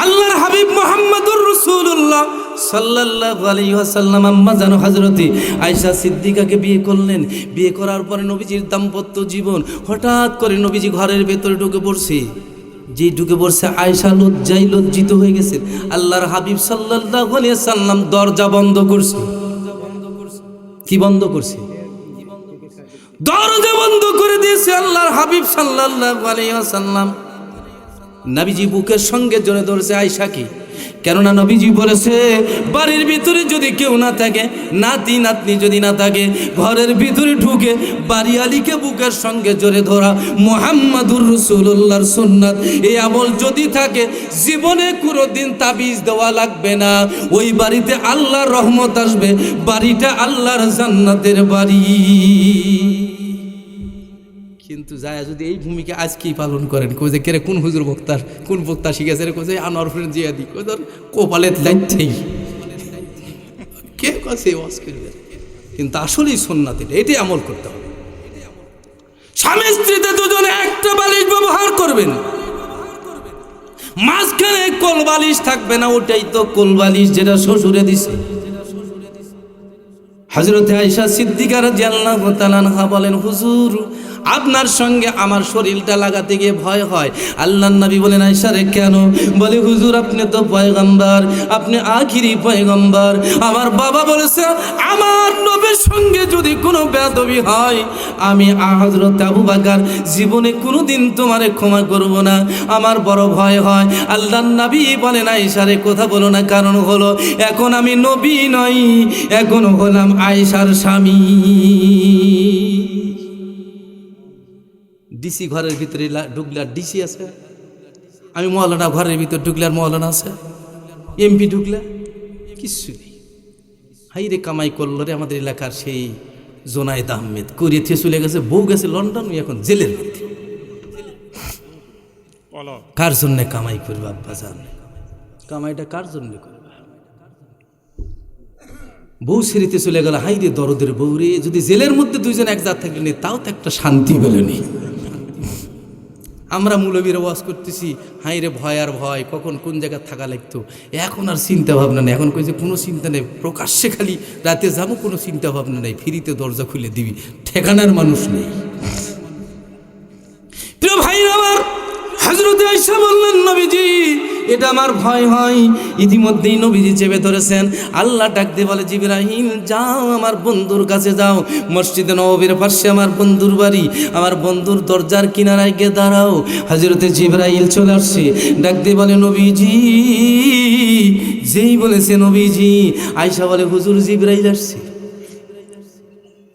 আল্লাহর হাবিব মুহাম্মদুর রাসূলুল্লাহ সাল্লাল্লাহু আলাইহি ওয়াসাল্লাম আম্মা জানো হযরতে আয়েশা সিদ্দিকাকে বিয়ে করলেন। বিয়ে করার পরে নবীজির দাম্পত্য জীবন, হঠাৎ করে নবীজি ঘরের ভেতরে ঢুকে পড়ছে। যে ঢুকে পড়ছে, আয়েশা লজ্জিত হয়ে গেছে। আল্লাহর হাবিব সাল্লাল্লাহু আলাইহি ওয়াসাল্লাম দরজা বন্ধ করছে। কি বন্ধ করছে? দরজা বন্ধ করে দিয়েছে আল্লাহর হাবিব সাল্লাল্লাহু আলাইহি ওয়াসাল্লাম। নবীজি বুকের সঙ্গে জড়ে ধরেছে আয়েশাকে। কেননা নবীজি বলেছে, বাড়ির ভিতরে যদি কেউ না থাকে, নাতি নাতনি যদি না থাকে, ঘরের ভিতরে ঢুকে বাড়িয়ালিকে বুকের সঙ্গে জড়ে ধরা মুহাম্মাদুর রাসূলুল্লাহর সুন্নাত। এই আমল যদি থাকে, জীবনে কোনোদিন তাবিজ দেওয়া লাগবে না। ওই বাড়িতে আল্লাহর রহমত আসবে, বাড়িটা আল্লাহর জান্নাতের বাড়ি। কিন্তু যায় যদি এই ভূমিকা আজকেই পালন করেন, কোজে কেরে কোন হুজুর বক্তার কোন বক্তা শিখেছে রে, কোজে আনোয়ার হোসেন জিয়াদি, কোজর কপালে লাইতেই কে কাছে ওয়াজ করবে। কিন্তু আসলেই সুন্নাত এটাই আমল করতে হবে। স্বামী স্ত্রীতে দুজনে একটা বালিশ ব্যবহার করবেন, মাঝখানে কোল বালিশ থাকবে না, ওটাই তো কোল বালিশ যেটা শ্বশুরে দিছে। হযরত আয়েশা সিদ্দিকা রাদিয়াল্লাহু তাআলা আনহা বলেন, হুজুর আপনার সঙ্গে আমার শরীরটা লাগাতে গিয়ে ভয় হয়। আল্লাহর নবী বলেন, আয়েশা রে কেন? বলে, হুজুর আপনি তো পয়গম্বর, আপনি আখিরি পয়গম্বর। আমার বাবা বলেছে, আমার নবীর সঙ্গে যদি কোনো বেয়াদবি হয়, আমি হযরত আবু বকর জীবনে কোনোদিন তোমারে ক্ষমা করব না। আমার বড় ভয় হয়। আল্লাহর নবী বলেন, আয়েশা রে কথা বলো না, কারণ হলো এখন আমি নবী নই, এখন হলাম আয়েশার স্বামী। ডিসি ঘরের ভিতরে ঢুকলে আর ডিসি আছে, আমি মৌলানা ঘরের ভিতরে ঢুকলে আর মৌলানা আছে, এমপি ঢুকলে কিচ্ছু নেই। হাই রে কামাই করলো রে আমাদের এলাকার সেই জোনায়েদ আহমেদ, করিয়েছে চলে গেছে, বউ গেছে লন্ডন, এখন জেলের মধ্যে। কার জন্য কামাই করবে আব্বা জান? কামাইটা কার জন্য করবে? বউ সেরিতে চলে গেল, হাই রে দরদের বউ রে, যদি জেলের মধ্যে দুইজন এক জাত থাকলে তাও তো একটা শান্তি পেলেনি। আমরা মৌলবীরা ওয়াজ করতেছি, হাই রে ভয় আর ভয়, কখন কোন জায়গায় থাকা লাগতো। এখন আর চিন্তা ভাবনা নেই, এখন কই যে কোনো চিন্তা নেই, প্রকাশ্যে খালি রাতে যাবো, কোনো চিন্তা ভাবনা নেই, ফ্রিতে দরজা খুলে দিবি, ঠেকানার মানুষ নেই। প্রিয় ভাই আমার, হযরত আয়েশা বললেন, নবীজি এটা আমার ভয় হয়। ইতিমধ্যেই নবীজি চেপে ধরেছেন। আল্লাহ ডাক দিয়ে বলে, জিবরাইল যাও আমার বন্ধুর কাছে যাও, মসজিদে নববীর পাশে আমার বন্ধুর বাড়ি, আমার বন্ধুর দরজার কিনারায় গিয়ে দাঁড়াও। হযরতে জিবরাইল চলে আসছে, ডাক দিয়ে বলে, নবীজি। যেই বলেছে নবীজি, আয়েশা বলে, হুজুর জিবরাইল আসছে।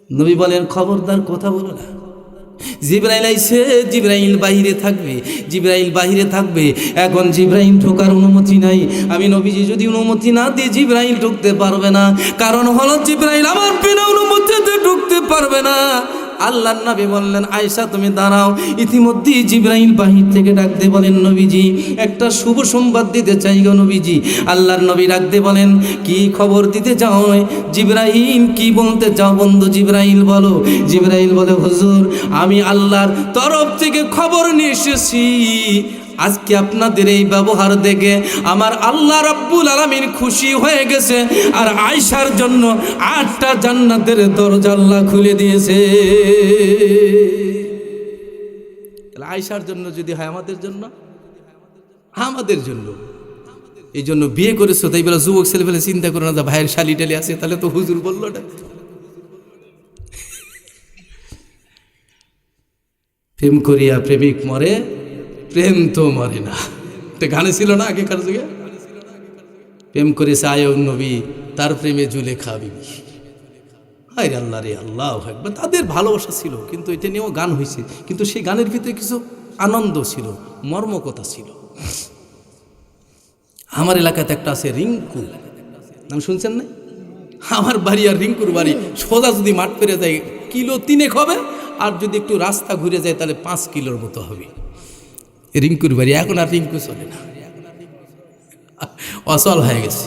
নবী বলেন, খবরদার কথা বলো না। জিবরাইল আইছে, জিবরাইল বাহিরে থাকবে, জিবরাইল বাহিরে থাকবে। এখন জিবরাইল ঢোকার অনুমতি নাই। আমি নবীজি যদি অনুমতি না দিই, জিবরাইল ঢুকতে পারবে না। কারণ হলো জিবরাইল আমার বিনা অনুমতিতে ঢুকতে পারবে না। আল্লাহর নবী বললেন, আয়েশা তুমি দাঁড়াও। ইতিমধ্যেই জিবরাইল বাহির থেকে ডাকতে বলেন, নবীজি একটা শুভ সংবাদ দিতে চাই গো নবীজি। আল্লাহর নবী ডাকতে বলেন, কি খবর দিতে চাও জিবরাইল? কি বলতে চাও বন্ধু জিবরাইল বলো। জিবরাইল বলে, হুজুর আমি আল্লাহর তরফ থেকে খবর নিয়ে এসেছি। আজকে আপনাদের এই ব্যবহার দেখে আমার আল্লাহ রাব্বুল আলামিন খুশি হয়ে গেছে, আর আয়েশার জন্য 8টা জান্নাতের দরজা আল্লাহ খুলে দিয়েছে। আয়েশার জন্য যদি হয়, আমাদের জন্য, আমাদের জন্য। এই জন্য বিয়ে করেছো, তাই বলে যুবক ছেলে ফেলে চিন্তা করো না যে ভাইয়ের শালি টালি আছে, তাহলে তো হুজুর বললো না। প্রেম করিয়া প্রেমিক মরে, প্রেম তো মরে না। একটা গানে ছিল না আগেকার যুগে, প্রেম করেছে আয়ব নবী, তার প্রেমে জুলেখা বিবি। হায় আল্লাহ রে আল্লাহ একবার, তাদের ভালোবাসা ছিল, কিন্তু এটা নিয়েও গান হয়েছে। কিন্তু সেই গানের ভিতরে কিছু আনন্দ ছিল, মর্মকথা ছিল। আমার এলাকাতে একটা আছে রিঙ্কু, নাম শুনছেন না? আমার বাড়ি আর রিঙ্কুর বাড়ি সোজা যদি মাঠ পেরে যায় কিলো 3 হবে, আর যদি একটু রাস্তা ঘুরে যায় তাহলে 5 কিলোর মতো হবে রিঙ্কুর বাড়ি। এখন আর রিঙ্কু চলে না, অচল হয়ে গেছে।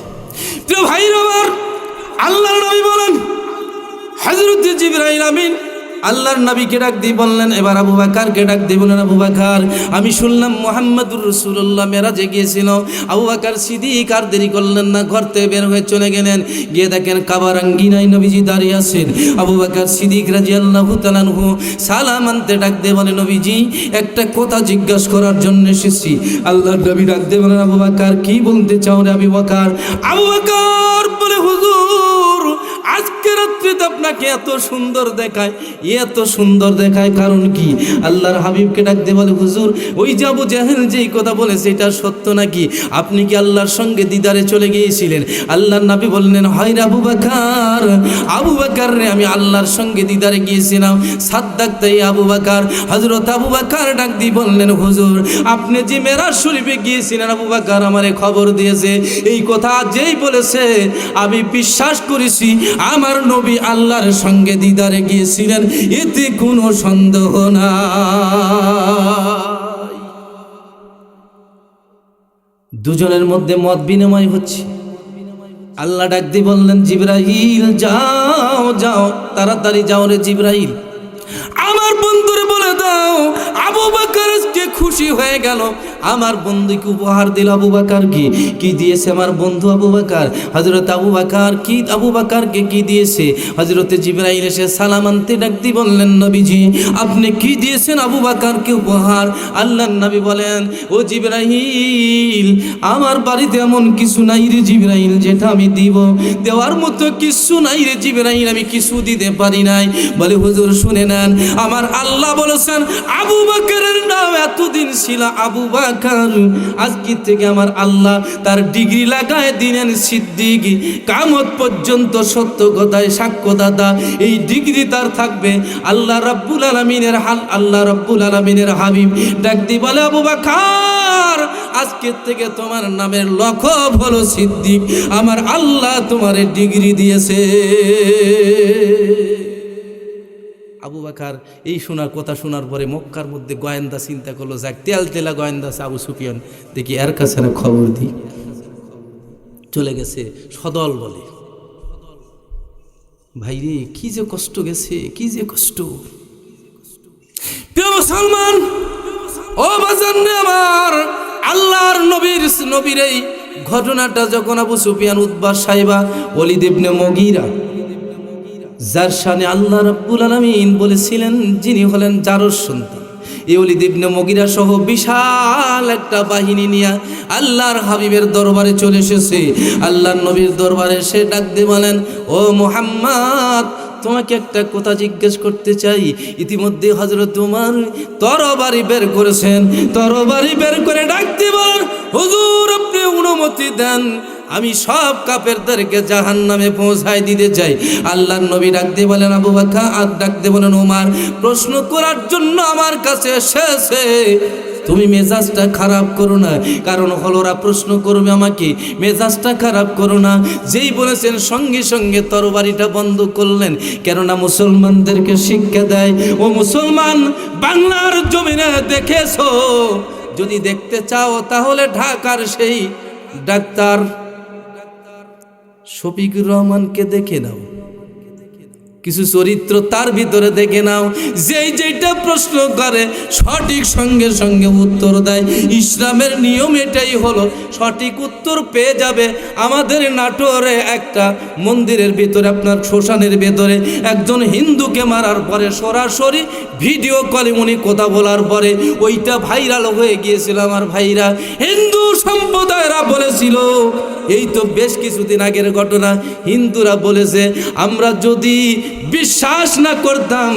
প্রিয় ভাই আমার, আল্লাহর নবী বলেন, হযরত জিবরাইল আমিন আল্লাহর নবীকে ডাক দিয়ে বললেন, এবার আবু বকরকে ডাক দিয়ে বললেন, আবু বকর আমি শুনলাম মুহাম্মদুর রাসূলুল্লাহ মেরাজে গিয়েছিল। আবু বকর সিদ্দিক আর দেরি করলেন না, ঘর থেকে বের হয়ে চলে গেলেন। গিয়ে দেখেন কাবার আঙ্গিনায় নবীজি দাঁড়িয়ে আছেন। আবু বকর সিদ্দিক রাদিয়াল্লাহু তাআলা আনহু সালাম আনতে ডাক দিয়ে বলে, নবীজি একটা কথা জিজ্ঞাসা করার জন্য এসেছি। আল্লাহর নবী ডাক দিয়ে বলেন, আবু বকর কি বলতে চাও রে আবু বকর? আবু বকর বলে, হুজুর আজকে রাত্রিতে আপনাকে চেহারাটাকে এত সুন্দর দেখায়, এত সুন্দর দেখায় কারণ কি? আল্লাহর হাবিবকে ডাক দিয়ে বলে, হুজুর ওই যে আবু জাহেল যেই কথা বলেছে এটা সত্য নাকি? আপনি কি আল্লাহর সঙ্গে দিদারে চলে গিয়েছিলেন? আল্লাহর নবী বললেন, হয় রে আবু বকর, আবু বকর রে, আমি আল্লাহর সঙ্গে দিদারে গিয়েছিলাম। সাদ্দাক তাই আবু বকর। হযরত আবু বকর ডাক দিয়ে বললেন, হুজুর আপনি যে মেরাজ শরীফে গিয়েছিলেন, আবু বকর আমারে খবর দিয়েছে। এই কথা যেই বলেছে আমি বিশ্বাস করেছি আমার নবী আল্লাহর সঙ্গে দিদারে গিয়েছিলেন, এতে কোনো সন্দেহ নাই। দুজনের মধ্যে মত বিনিময় হচ্ছে। আল্লাহ ডাক দিয়ে বললেন, জিবরাইল যাও যাও, তাড়াতাড়ি যাও রে জিবরাইল, আমার বন্ধুরে বলে দাও আবু বকর আজকে খুশি হয়ে গেল, আমার বন্ধুকে উপহার দিল। আবু বকর কি দিয়েছে আমার বন্ধু আবু বকর? হযরত আবু বকর কি আবু বকরকে কি দিয়েছে? হযরতে জিবরাইল এসে সালাম আনতে ডাক দিয়ে বললেন, নবীজি আপনি কি দিয়েছেন আবু বকরকে উপহার? আল্লাহর নবী বলেন, ও জিবরাইল আমার বাড়িতে এমন কিছু নাই রে জিবরাইল যেটা আমি দিব, দেওয়ার মতো কিছু নাই রে জিবরাইল, আমি কিছু দিতে পারি নাই। বলে, হুজুর শুনে নেন, আমার আল্লাহ বলেছেন আবু বকরের নাম এতদিন ছিল আবু বকর, আজকে থেকে আমার আল্লাহ তার ডিগ্রি লাগায় দিলেন সিদ্দিক, কিয়ামত পর্যন্ত সত্য কথায় সাক্ষ্যদাতা, এই ডিগ্রি তার থাকবে। আল্লাহ রাব্বুল আলামিনের আল্লাহ রাব্বুল আলামিনের হাবিব ডাক দিয়ে বলে, আবু বকর আজকে থেকে তোমার নামের লকব হলো সিদ্দিক, আমার আল্লাহ তোমারে ডিগ্রি দিয়েছে। আবু বকর এই কথা শোনার পরে মক্কার মধ্যে গোয়েন্দা চিন্তা করলো, যাক তেলা গোয়েন্দা আছে আবু সুফিয়ান, দেখি এর কাছে না খবর দিই। চলে গেছে সদল বলে, ভাই রে কি যে কষ্ট গেছে, কি যে কষ্ট। প্রিয় মুসলমান ও বাজান রে আমার, আল্লাহর নবীর এই ঘটনাটা যখন আবু সুফিয়ান, উতবা, সাইবা, ওলীদ ইবনে মুগীরা, যার শানে আল্লাহ রাব্বুল আলামিন বলেছিলেন যিনি হলেন জারুর সন্তান, এই ওলীদ ইবনে মুগীরা সহ বিশাল একটা বাহিনী নিয়ে আল্লাহর হাবিবের দরবারে চলে এসেছে। আল্লাহর নবীর দরবারে সে ডাক দিয়ে বলেন, ও মুহাম্মদ তোমাকে একটা কথা জিজ্ঞেস করতে চাই। ইতিমধ্যে হযরত ওমর তরবারি বের করেছেন, তরবারি বের করে ডাক দিয়ে বলেন, হুজুর আপনি অনুমতি দেন, আমি সব কাফেরদেরকে জাহান্নামে পৌঁছায় দিতে চাই। আল্লাহর নবী ডাক দিয়ে বলেন, আবু বকর, আর ডাক দিয়ে বলেন, ওমর প্রশ্ন করার জন্য আমার কাছে এসেছে, তুমি মেজাজটা খারাপ করো না, কারণ হলো ওরা প্রশ্ন করবে আমাকে, মেজাজটা খারাপ করো না। যেই বলেছেন সঙ্গে সঙ্গে তরবারিটা বন্ধ করলেন, কেননা মুসলমানদেরকে শিক্ষা দেয়, ও মুসলমান বাংলার জমিনে দেখেছো, যদি দেখতে চাও তাহলে ঢাকার সেই ডাক্তার শফিকুর রহমানকে দেখে নাও, কিছু চরিত্র তার ভিতরে দেখে নাও, যেইটা প্রশ্ন করে সঠিক সঙ্গে সঙ্গে উত্তর দেয়। ইসলামের নিয়ম এটাই হলো, সঠিক উত্তর পেয়ে যাবে। আমাদের নাটোরে একটা মন্দিরের ভিতরে, আপনার শ্মশানের ভিতরে একজন হিন্দুকে মারার পরে সরাসরি ভিডিও কলে উনি কথা বলার পরে ওইটা ভাইরাল হয়ে গিয়েছিল। আমার ভাইরা হিন্দু সম্প্রদায়েরা বলেছিল, এই তো বেশ কিছুদিন আগের ঘটনা, হিন্দুরা বলেছে আমরা যদি বিশ্বাস না করতাম,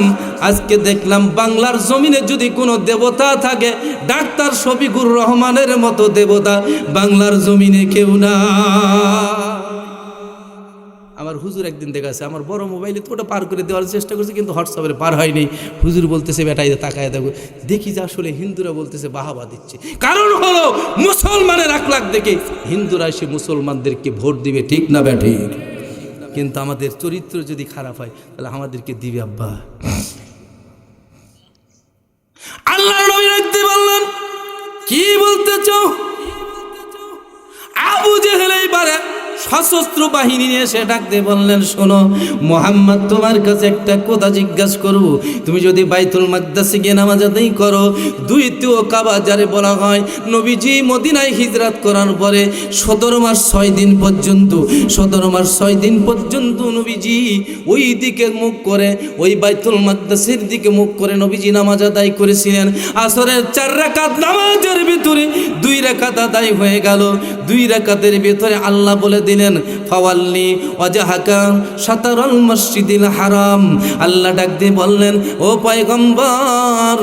আজকে দেখলাম বাংলার জমিনে যদি কোনো দেবতা থাকে, ডাক্তার শফিকুর রহমানের মতো দেবতা বাংলার জমিনে কেউ না। আমার হুজুর একদিন দেখাচ্ছে, আমার বড় মোবাইলে তো ওটা পার করে দেওয়ার চেষ্টা করছে, কিন্তু হোয়াটসঅ্যাপে পার হয়নি। হুজুর বলতেছে, বেটাই তাকায় দেখো, দেখি যে আসলে হিন্দুরা বলতেছে বাহাবা দিচ্ছে। কারণ হলো মুসলমানের আখলাক দেখে হিন্দুরা এসে মুসলমানদেরকে ভোট দিবে, ঠিক না ব্যাঠি? কিন্তু আমাদের চরিত্র যদি খারাপ হয় তাহলে আমাদেরকে দিবে আব্বা। আল্লাহ নবী রাখতে বললেন, কি বলতে চাও? আবু জেহেল এইবারে সশস্ত্র বাহিনী নিয়ে এসে ডাকতে বললেন, শোনো মুহাম্মদ, তোমার কাছে একটা কথা জিজ্ঞাসা করব। তুমি যদি বাইতুল মাকদাসে গিয়ে নামাজ আদায় করো, দ্বিতীয় কাবা যারে বলা হয়, নবীজি মদিনায় হিজরত করার পরে 17 মাস 6 দিন পর্যন্ত 17 মাস 6 দিন পর্যন্ত নবীজি ওই দিকে মুখ করে, ওই বাইতুল মাকদাসের দিকে মুখ করে নবীজি নামাজ আদায় করেছিলেন। আসরের 4 রাকাত নামাজের ভিতরে 2 রাকাত আদায় হয়ে গেল। 2 রাকাতের ভিতরে আল্লাহ বলে দিলেন ফাওয়াল্লি ওয়াজহাকা শাতরাল মসজিদিল হারাম। আল্লাহ ডাক দিয়ে বললেন ও পয়গম্বর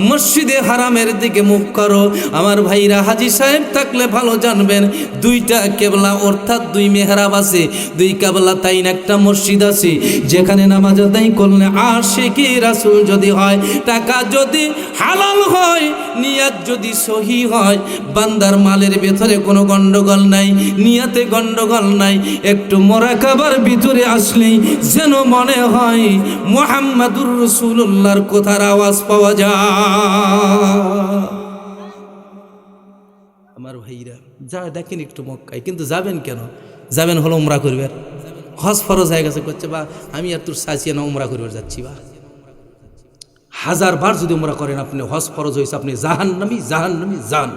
মসজিদে হারামের দিকে মুখ করো। আমার ভাইরা হাজী সাহেব থাকলে ভালো জানবেন 2টা কেবলা অর্থাৎ 2 মেহরাব আছে, 2 কেবলা তাইন একটা মসজিদ আছে যেখানে নামাজ আদায় করলে আশিকি রাসূল যদি হয়, টাকা যদি হালাল হয়, নিয়াত যদি সহি হয়, বান্দার মালের ভেতরে কোনো গন্ডগোল নাই, নিয়াতে গন্ডগোল নাই, একটু মুরাকাবার ভিতরে আসলেই যেন মনে হয় মুহাম্মাদুর রাসূলুল্লাহর কথার আওয়াজ পাওয়া যায়। আমার ভাইরা যা দেখেন একটু মক্কায়, কিন্তু যাবেন কেন? যাবেন হলো উমরা করবেন, হজ ফরজ হয়ে গেছে করছে বা আমি আর তোর সাজিয়ে না উমরা করবে যাচ্ছি বা 1000 বার যদি উমরা করেন আপনি হজ ফরজ হয়েছে, আপনি জাহান্নামী জাহান্নামী জান,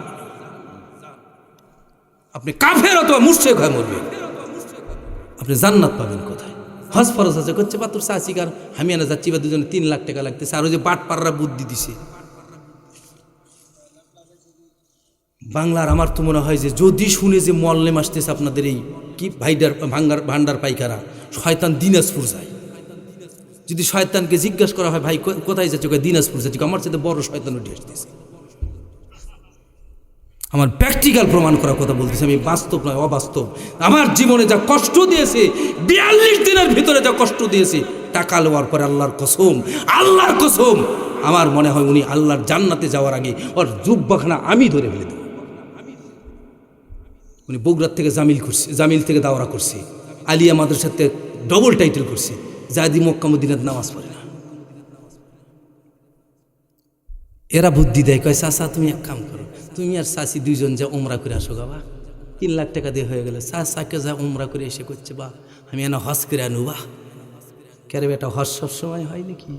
আপনি কাফের অথবা মুশরিক হয়ে মরবেন, আপনি জান্নাত পাবেন কোথায়? হজ ফরজ আছে করছে বা তোর সাচিকার আমি না যাচ্ছি বা দুজনে 3 লাখ টাকা লাগতেছে, আর ওই যে বাটপাররা বুদ্ধি দিছে বাংলার। আমার তো মনে হয় যে যদি শুনে যে মল্লেম আসতেছে আপনাদের এই কি ভান্ডার পাইকারা, শয়তান দিনাজপুর যায়। যদি শয়তানকে জিজ্ঞাসা করা হয় ভাই কোথায় যাচ্ছে, দিনাজপুর যাচ্ছে, আমার সাথে বড় শয়তান উঠে আসতেছে। আমার প্র্যাকটিক্যাল প্রমাণ করার কথা বলতেছি, আমি বাস্তব নয় অবাস্তব। আমার জীবনে যা কষ্ট দিয়েছে, 42 দিনের ভিতরে যা কষ্ট দিয়েছে, টাকা লওয়ার পরে আল্লাহর কসম আমার মনে হয় উনি আল্লাহর জান্নাতে যাওয়ার আগে ওর জুব্বাখানা আমি ধরে ফেলে দেব। উনি বগুড়ার থেকে জামিল থেকে দাওরা করছে, আলিয়া মাদ্রাসার থেকে ডবল টাইটেল করছে, জায়দি মক্কা মদিনার নামাজ পড়ে না। এরা বুদ্ধি দেয়, কয় চাচা তুমি এক কাম করো, তুমি আর চাচি 2জন যা উমরা করে আসো গা, 3 লাখ টাকা দিয়ে হয়ে গেলে চাচাকে যা উমরা করে এসে করছে বা আমি এনে হজ করে আনু বা কেরে বেটা হজ সবসময় হয় নাকি?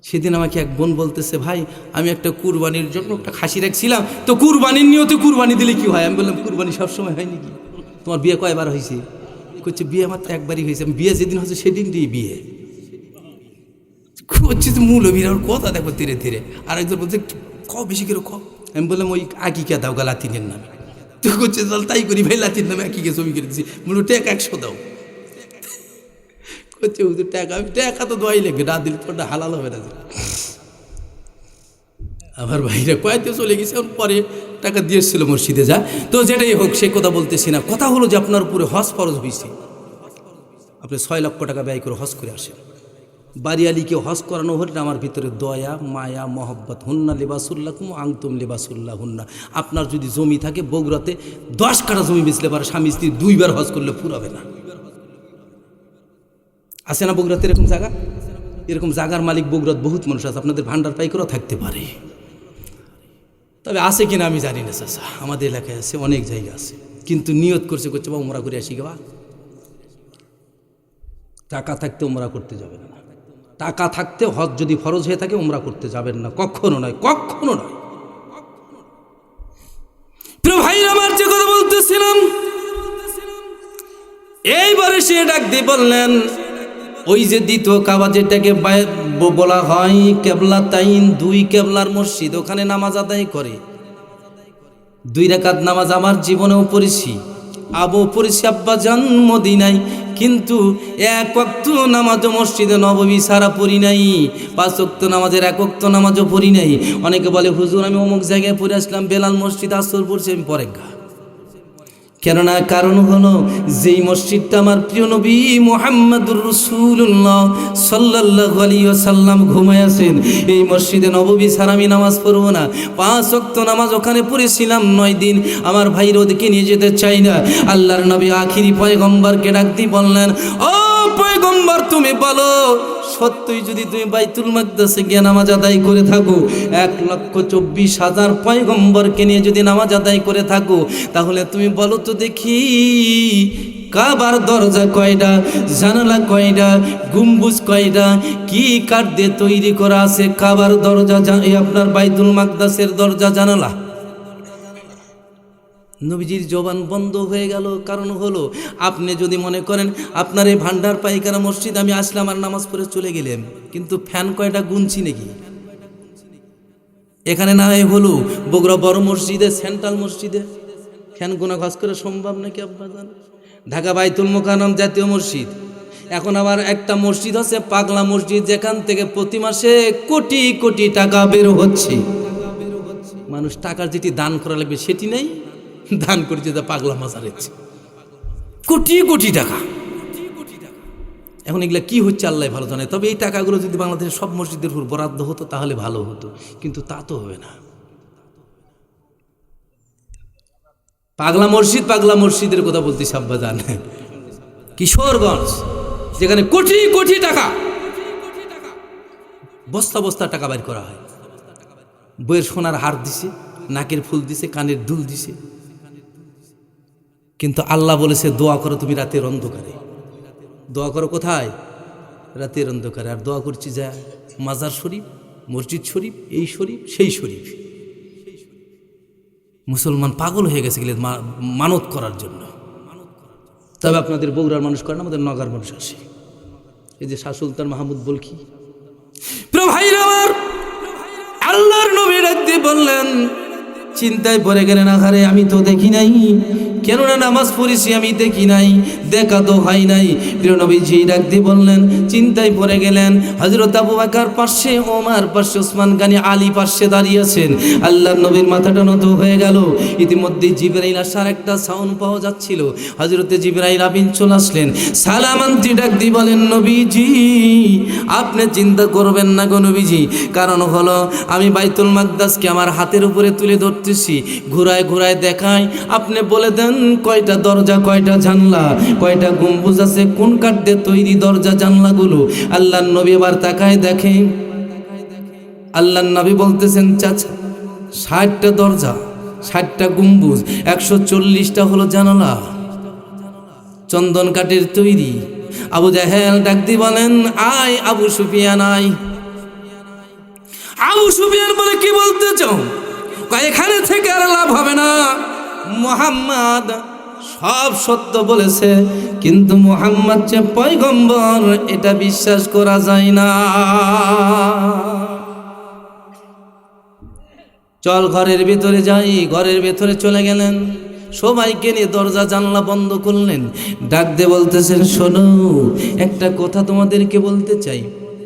সেদিন আমাকে এক বোন বলতেছে ভাই আমি একটা কুরবানির জন্য একটা খাসি রাখছিলাম, তো কুরবানির নিয়তে কুরবানি দিলে কি হয়? আমি বললাম কুরবানি সবসময় হয় নাকি? তোমার বিয়ে কয়বার হয়েছে? করছে বিয়ে মাত্র একবারই হয়েছে। আমি বিয়ে যেদিন হচ্ছে সেদিন দিয়ে বিয়ে হচ্ছে, মূলবীর কথা দেখো ধীরে ধীরে। আর একজন বলছে বেশি করে আমি বললাম ওই আকিকা দাও গা লাতিনের নামে, তুই করছে তাই করি ভাই লাতির নামে আকিকে ছবি করে দিচ্ছি, বলো টাকা 100 দাও। করছে টাকা আমি টাকা তো দোয়াই লাগবে, না দিলে তোরটা হালাল হবে না। আমার ভাইরা কয়েকদিন চলে গেছে, পরে টাকা দিয়ে এসেছিল মসজিদে যা, তো যেটাই হোক সে কথা বলতেছি না। কথা হলো যে আপনার উপরে হজ ফরজ হয়েছে, আপনি 6 লক্ষ টাকা ব্যয় করে হজ করে আসেন। বাড়িয়ালিকে হজ করানো হলে আমার ভিতরে দয়া মায়া মহব্বত, হুন্না লিবাসুল্লাকুম আংতুম লিবাসুল্লাহ হুন্না। আপনার যদি জমি থাকে বগুড়াতে 10 কাঠা জমি বেচলে পারে, স্বামী স্ত্রী 2 বার হজ করলে পুরাবে না। আছে না বগুড়াতে এরকম জায়গা? এরকম জায়গার মালিক বগুড়াত বহুত মানুষ আছে, আপনাদের ভান্ডার পাইকারও থাকতে পারে, তবে আছে কিনা আমি জানি না চাচা। আমাদের এলাকায় আছে, অনেক জায়গা আছে, কিন্তু নিয়ত করছে বা উমরা করে আসি গা। টাকা থাকতে উমরা করতে যাবেন না, টাকা থাকতে হজ যদি ফরজ হয়ে থাকে উমরা করতে যাবেন না, কখনো নয়, কখনো নয়। প্রিয় ভাই আমার যে কথা বলতেছিলাম, এইবারে সে ডাক দিয়ে বললেন ওই যে দ্বিতীয় কাবা যেটাকে বলা হয় কেবলা তাইন, 2 কেবলার মসজিদ, ওখানে নামাজ আদায় করে 2 রাকাত নামাজ আমার জীবনেও পড়েছি, পড়েছি আব্বা জান মদিনায়, কিন্তু 1 ওয়াক্ত নামাজও মসজিদে নববী ছাড়া পড়ি নাই, 5 ওয়াক্ত নামাজের 1 ওয়াক্ত নামাজও পড়ি নাই। অনেকে বলে হুজুর আমি অমুক জায়গায় পড়ে আসলাম, বেলাল মসজিদ আসর পড়ছি, আমি পরে গা। কেননা কারণ হলো যেই মসজিদটা আমার প্রিয় নবী মুহাম্মদুর রাসূলুল্লাহ সাল্লাল্লাহু আলাইহি ওয়াসাল্লাম ঘুমায় আছেন, এই মসজিদে নববী ছাড়া আমি নামাজ পড়বো না। 5 ওয়াক্ত নামাজ ওখানে পড়েছিলাম 9 দিন। আমার ভাইর ওদিকে নিয়ে যেতে চাই না। আল্লাহর নবী আখিরি পয়গম্বরকে ডাক দিয়ে বললেন, ও পয়গম্বর তুমি বলো সত্যই যদি তুমি বাইতুল মাকদাসে গিয়ে নামাজ আদায় করে থাকো, 1,24,000 পয়গম্বরকে নিয়ে যদি নামাজ আদায় করে থাকো, তাহলে তুমি বলো তো দেখি কাবার দরজা কয়টা, জানালা কয়টা, গম্বুজ কয়টা, কি কাঠ দিয়ে তৈরি করা আছে কাবার দরজা, আপনার বাইতুল মাকদাসের দরজা জানালা? নবীজির জবান বন্ধ হয়ে গেল। কারণ হলো আপনি যদি মনে করেন আপনার এই ভান্ডার পাইকারা মসজিদ আমি আসলাম আর নামাজ পড়ে চলে গেলাম, কিন্তু ফ্যান কয়টা গুনছি নাকি? এখানে না হলো বগুড়া বড় মসজিদে, সেন্ট্রাল মসজিদে ফ্যান গুনা খরচ করে সম্ভব নাকি আব্বাজান? ঢাকা বাইতুল মোকাররম জাতীয় মসজিদ, এখন আবার একটা মসজিদ আছে পাগলা মসজিদ, যেখান থেকে প্রতি মাসে কোটি কোটি টাকা বের হচ্ছে। মানুষ টাকার যেটি দান করা লাগবে সেটি নেই, দান করছে তা পাগলা মাজারেছে কোটি কোটি টাকা। এখন এগুলা কি হচ্ছে আল্লাহ ভালো জানে। তবে এই টাকাগুলো যদি বাংলাদেশের সব মসজিদের উপর বরাদ্দ হতো তাহলে ভালো হতো, কিন্তু তা তো হবে না। পাগলা মসজিদের কথা বলতেছি আব্বাজান, কিশোরগঞ্জ, যেখানে কোটি কোটি টাকা, বস্তা বস্তা টাকা বাইর করা হয়। বইয়ের সোনার হার দিছে, নাকের ফুল দিছে, কানের দুল দিছে, কিন্তু আল্লাহ বলেছে দোয়া করো তুমি রাতের অন্ধকারে। দোয়া করো কোথায়? রাতের অন্ধকারে। আর দোয়া করছি যা মাজার শরীফ, মসজিদ শরীফ, এই শরীফ, সেই শরীফ। মুসলমান পাগল হয়ে গেছে গেলে মানত করার জন্য। তবে আপনাদের বগুড়ার মানুষ করেন, আমাদের নগার মানুষ আসে। এই যে শাহ সুলতান মাহমুদ বলকি, ভাইরা আমার, আল্লাহর নবী ডাক দিয়ে বললেন, চিন্তায় পড়ে গেলেন, আহারে আমি তো দেখি নাই, কেননা নামাজ পড়েছি আমি দেখি নাই, দেখা তো হয় নাই। প্রিয় নবীজি ডাক দিয়ে বললেন, চিন্তায় পড়ে গেলেন। হযরত আবু বকর পাশে, ওমর পাশে, ওসমান গনি, আলী পাশে দাঁড়িয়ে আছেন। আল্লাহর নবীর মাথাটা নত হয়ে গেল। ইতিমধ্যে জিবরাইল আসার একটা সাউন্ড পাওয়া যাচ্ছিল। হযরতে জিবরাইল আমিন চলে আসলেন, সালাম আনতে ডাক দিয়ে বলেন, নবীজি আপনি চিন্তা করবেন না গো নবীজি, কারণ হলো আমি বাইতুল মাকদাসকে আমার হাতের উপরে তুলে ধরতেছি, ঘুরায় ঘুরায় দেখাই, আপনি বলে দেন কয়টা দরজা, কয়টা জানলা, কয়টা গম্বুজ আছে, কোন কাঠ দিয়ে তৈরি দরজা জানলাগুলো। আল্লাহর নবী এবার তাকায় দেখে, আল্লাহর নবী বলতেছেন, চাচা 60টা দরজা, 60টা গম্বুজ, 140টা হলো জানালা, চন্দন কাঠের তৈরি। আবু জাহেল ডাক দিয়ে বলেন, আয় আবু সুফিয়ান আয়। আবু সুফিয়ান বলে, কি বলতে চাও? এখানে থেকে আর লাভ হবে না, মুহাম্মদ সব সত্য বলেছে, কিন্তু মুহাম্মদ যে পয়গম্বর এটা বিশ্বাস করা যায় না। চল ঘরের ভিতরে যাই। ঘরের ভিতরে চলে গেলেন, সবাইকে নিয়ে দরজা জানলা বন্ধ করলেন। ডাক দিয়ে বলতেছেন, শোনো একটা কথা তোমাদেরকে বলতে চাই।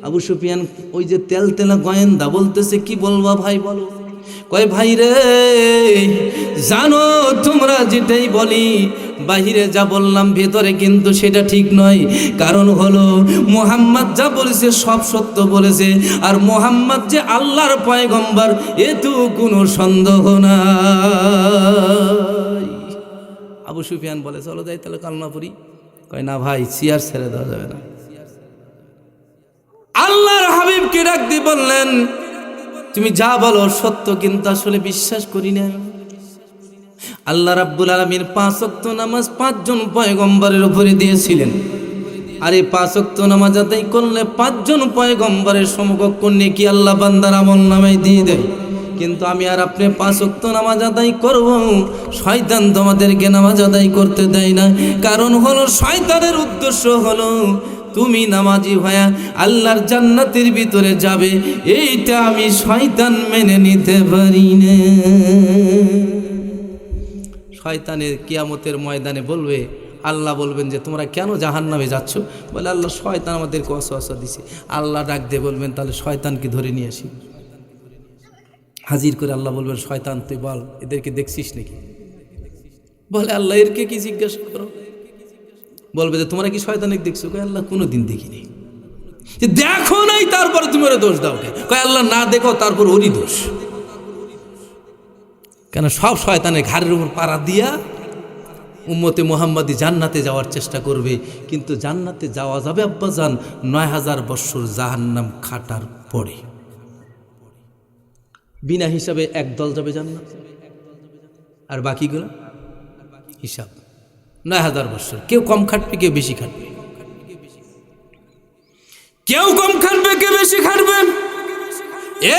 আবু সুফিয়ান ওই যে তেলতেলা গোয়েন্দা বলতেছে, কি বলবা ভাই বলো। কয় ভাই রে, জানো তোমরা যেটাই বলি, বাহিরে যা বললাম ভেতরে কিন্তু সেটা ঠিক নয়। কারণ হলো মুহাম্মদ যা বলেছে সব সত্য বলেছে, আর মুহাম্মদ যে আল্লাহর পয়গম্বর এতো কোনো সন্দেহ নাই। আবু সুফিয়ান বলে, চলো যাই তাহলে কালমা পড়ি। কয় না ভাই, চেয়ার ছেড়ে দেওয়া যাবে না। আল্লাহর হাবিবকে ডাক দিয়ে বললেন, তুমি যা বলো সত্য, কিন্তু আসলে বিশ্বাস করি না। আল্লাহ রাব্বুল আলামিন 5 ওয়াক্ত নামাজ 5 জন পয়গম্বরের উপরে দিয়েছিলেন। আর এই 5 ওয়াক্ত নামাজ আদায় করলে 5 জন পয়গম্বরের সমকক্ষ নেকি আল্লাহ বান্দার আমলনামায় দিয়ে দেয়। কিন্তু আমি আর আপনি 5 ওয়াক্ত নামাজ আদায় করব, শয়তান তোমাদেরকে নামাজ আদায় করতে দেয় না। কারণ হলো শয়তানের উদ্দেশ্য হলো তুমি নামাজি হয়ে আল্লাহর জান্নাতের ভিতরে যাবে, এইটা আমি শয়তান মেনে নিতে পারি না। শয়তানের কিয়ামতের ময়দানে বলবে, আল্লাহ বলবেন যে তোমরা কেন জাহান্নামে যাচ্ছ? বলে আল্লাহ শয়তান আমাদেরকে ওয়াসওয়াসা দিছে। আল্লাহ ডাক দিয়ে বলবেন, তাহলে শয়তানকে ধরে নিয়ে আসি। হাজির করে আল্লাহ বলবেন, শয়তান তুই বল এদেরকে দেখছিস নাকি? বলে আল্লাহ এরকে কি জিজ্ঞাসা করো? বলবে যে তোমরা কি শয়তানিক দেখছো? কয় আল্লাহ কোনোদিন দেখিনি। দেখো নাই তারপরে তুমি ওরা দোষ দাও। কয় আল্লাহ না দেখো তারপর ওরই দোষ। কেন সব শয়তানের ঘাড়ের উপর পাড়া দিয়া উম্মতে মুহাম্মাদি জান্নাতে যাওয়ার চেষ্টা করবে, কিন্তু জান্নাতে যাওয়া যাবে আব্বাজান 9000 বৎসর জাহান্নাম খাটার পরে। বিনা হিসাবে একদল যাবে জান্নাত, আর বাকিগুলো হিসাব 9000 বৎসর। কেউ কম খাটবে, কেউ বেশি খাটবে, কেউ কম খাটবে, কেউ বেশি খাটবে।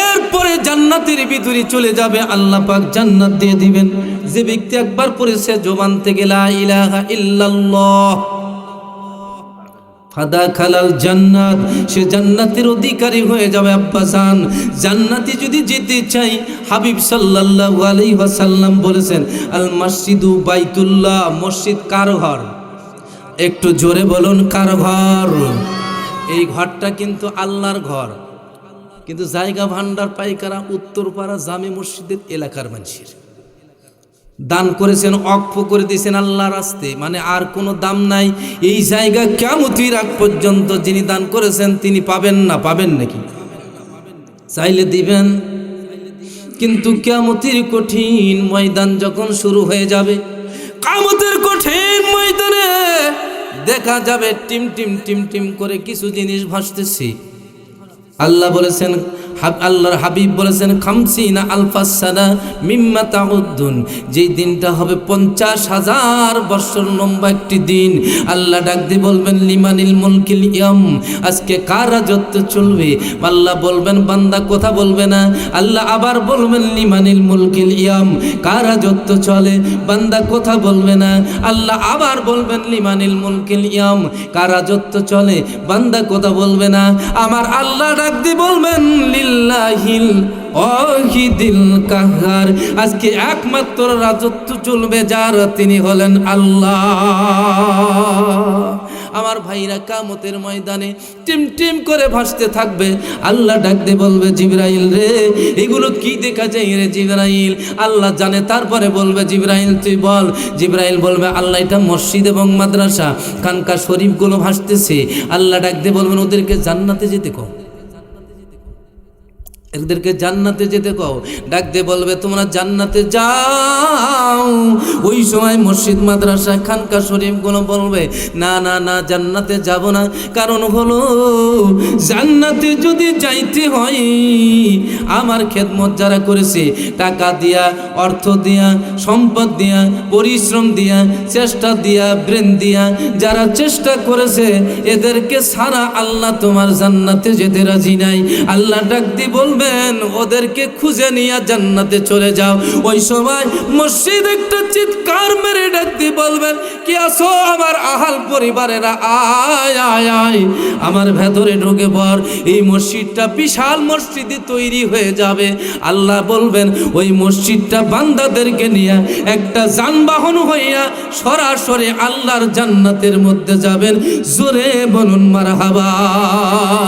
এরপরে জান্নাতের ভিতরে চলে যাবে, আল্লাহ পাক জান্নাত দিয়ে দিবেন। যে ব্যক্তি একবার পড়েছে জবান থেকে লা ইলাহা ইল্লাল্লাহ, ফাদা খালাল জান্নাত, সে জান্নাতের অধিকারী হয়ে যাবে। আব্বাসান, জান্নাতে যদি যেতে চাই, হাবিব সাল্লাল্লাহু আলাইহি ওয়াসাল্লাম বলেছেন, আল মসজিদু বাইতুল্লাহ, মসজিদ কার ঘর? একটু জোরে বলুন, কার ঘর? এই ঘরটা কিন্তু আল্লাহর ঘর, কিন্তু জায়গা ভান্ডার পাইকারা উত্তরপাড়া জামে মসজিদের এলাকার মানুষের দান করেছেন, অক্ফ করে দিয়েছেন আল্লাহর রাস্তে, মানে আর কোনো দাম নাই। এই জায়গা কিয়ামতের আগ পর্যন্ত যিনি দান করেছেন তিনি পাবেন না। পাবেন নাকি? চাইলে দিবেন, কিন্তু কিয়ামতের কঠিন ময়দান যখন শুরু হয়ে যাবে, কিয়ামতের কঠিন ময়দানে দেখা যাবে টিম টিম টিম টিম করে কিছু জিনিস ভাসতেছে। আল্লাহ বলেছেন, আল্লাহর হাবিব বলেছেন, খামসিনা আলফা সানা মিম্মা তাউদ্দুন, যেই দিনটা হবে 50,000 বছর লম্বা একটি দিন। আল্লাহ ডাক দিয়ে বলবেন, লিমানিল মুলকিল ইয়াম, আজকে কার রাজত্ব চলবে? আল্লাহ বলবেন, বান্দা কথা বলবে না। আল্লাহ আবার বলবেন, লিমানিল মুলকিল ইয়াম, কার রাজত্ব চলে? বান্দা কথা বলবে না। আল্লাহ আবার বলবেন, লিমানিল মুলকিল ইয়াম, কার রাজত্ব চলে? বান্দা কথা বলবে না। আমার আল্লাহ ডাক দিয়ে বলবেন, লিল্লাহিল ওয়াহিদিল কাহ্হার, আজকে একমাত্র রাজত্ব চলবে যার, তিনি হলেন আল্লাহ। আমার ভাইরা, কিয়ামতের ময়দানে টিম টিম করে ভাসতে থাকবে। আল্লাহ ডাক দিয়ে বলবে, জিবরাইল রে, এগুলো কি দেখা যায় রে জিবরাইল? আল্লাহ জানে। তারপরে বলবে, জিবরাইল তুই বল। জিবরাইল বলবে, আল্লাহ এটা মসজিদ এবং মাদ্রাসা, খানকা শরীফগুলো ভাসতেছে। আল্লাহ ডাক দিয়ে বলবেন, ওদেরকে জান্নাতে যেতে কও, এদেরকে জান্নাতে যেতে কও। ডাক দিয়ে বলবে, তোমরা জান্নাতে যাও। ওই সময় মসজিদ মাদ্রাসা খানকা শরীফগুলো বলবে, না না না, জান্নাতে যাব না। কারণ হলো, জান্নাতে যদি যাইতে হয়, আমার খেদমত যারা করেছে, টাকা দিয়া, অর্থ দিয়া, সম্পদ দিয়া, পরিশ্রম দিয়া, চেষ্টা দিয়া, ব্রেন দিয়া যারা চেষ্টা করেছে, এদেরকে সারা আল্লাহ তোমার জান্নাতে যেতে রাজি নাই। আল্লাহ ডাক দিয়ে বলবে, ওদেরকে খুঁজে নিয়ে জান্নাতে চলে যাও। ওই সময় মসজিদ একটা চিৎকার মেরে ডাক দিয়ে বলবেন, কি আসো আমার আহাল পরিবারেরা, আয় আয় আয়, আমার ভেতরে ঢুকে পড়। এই মসজিদটা বিশাল মসজিদে তৈরি হয়ে যাবে। আল্লাহ বলবেন, ওই মসজিদটা বান্দাদেরকে নিয়ে একটা যানবাহন হইয়া সরাসরি আল্লাহর জান্নাতের মধ্যে যাবেন। জোরে বলুন মারহাবা।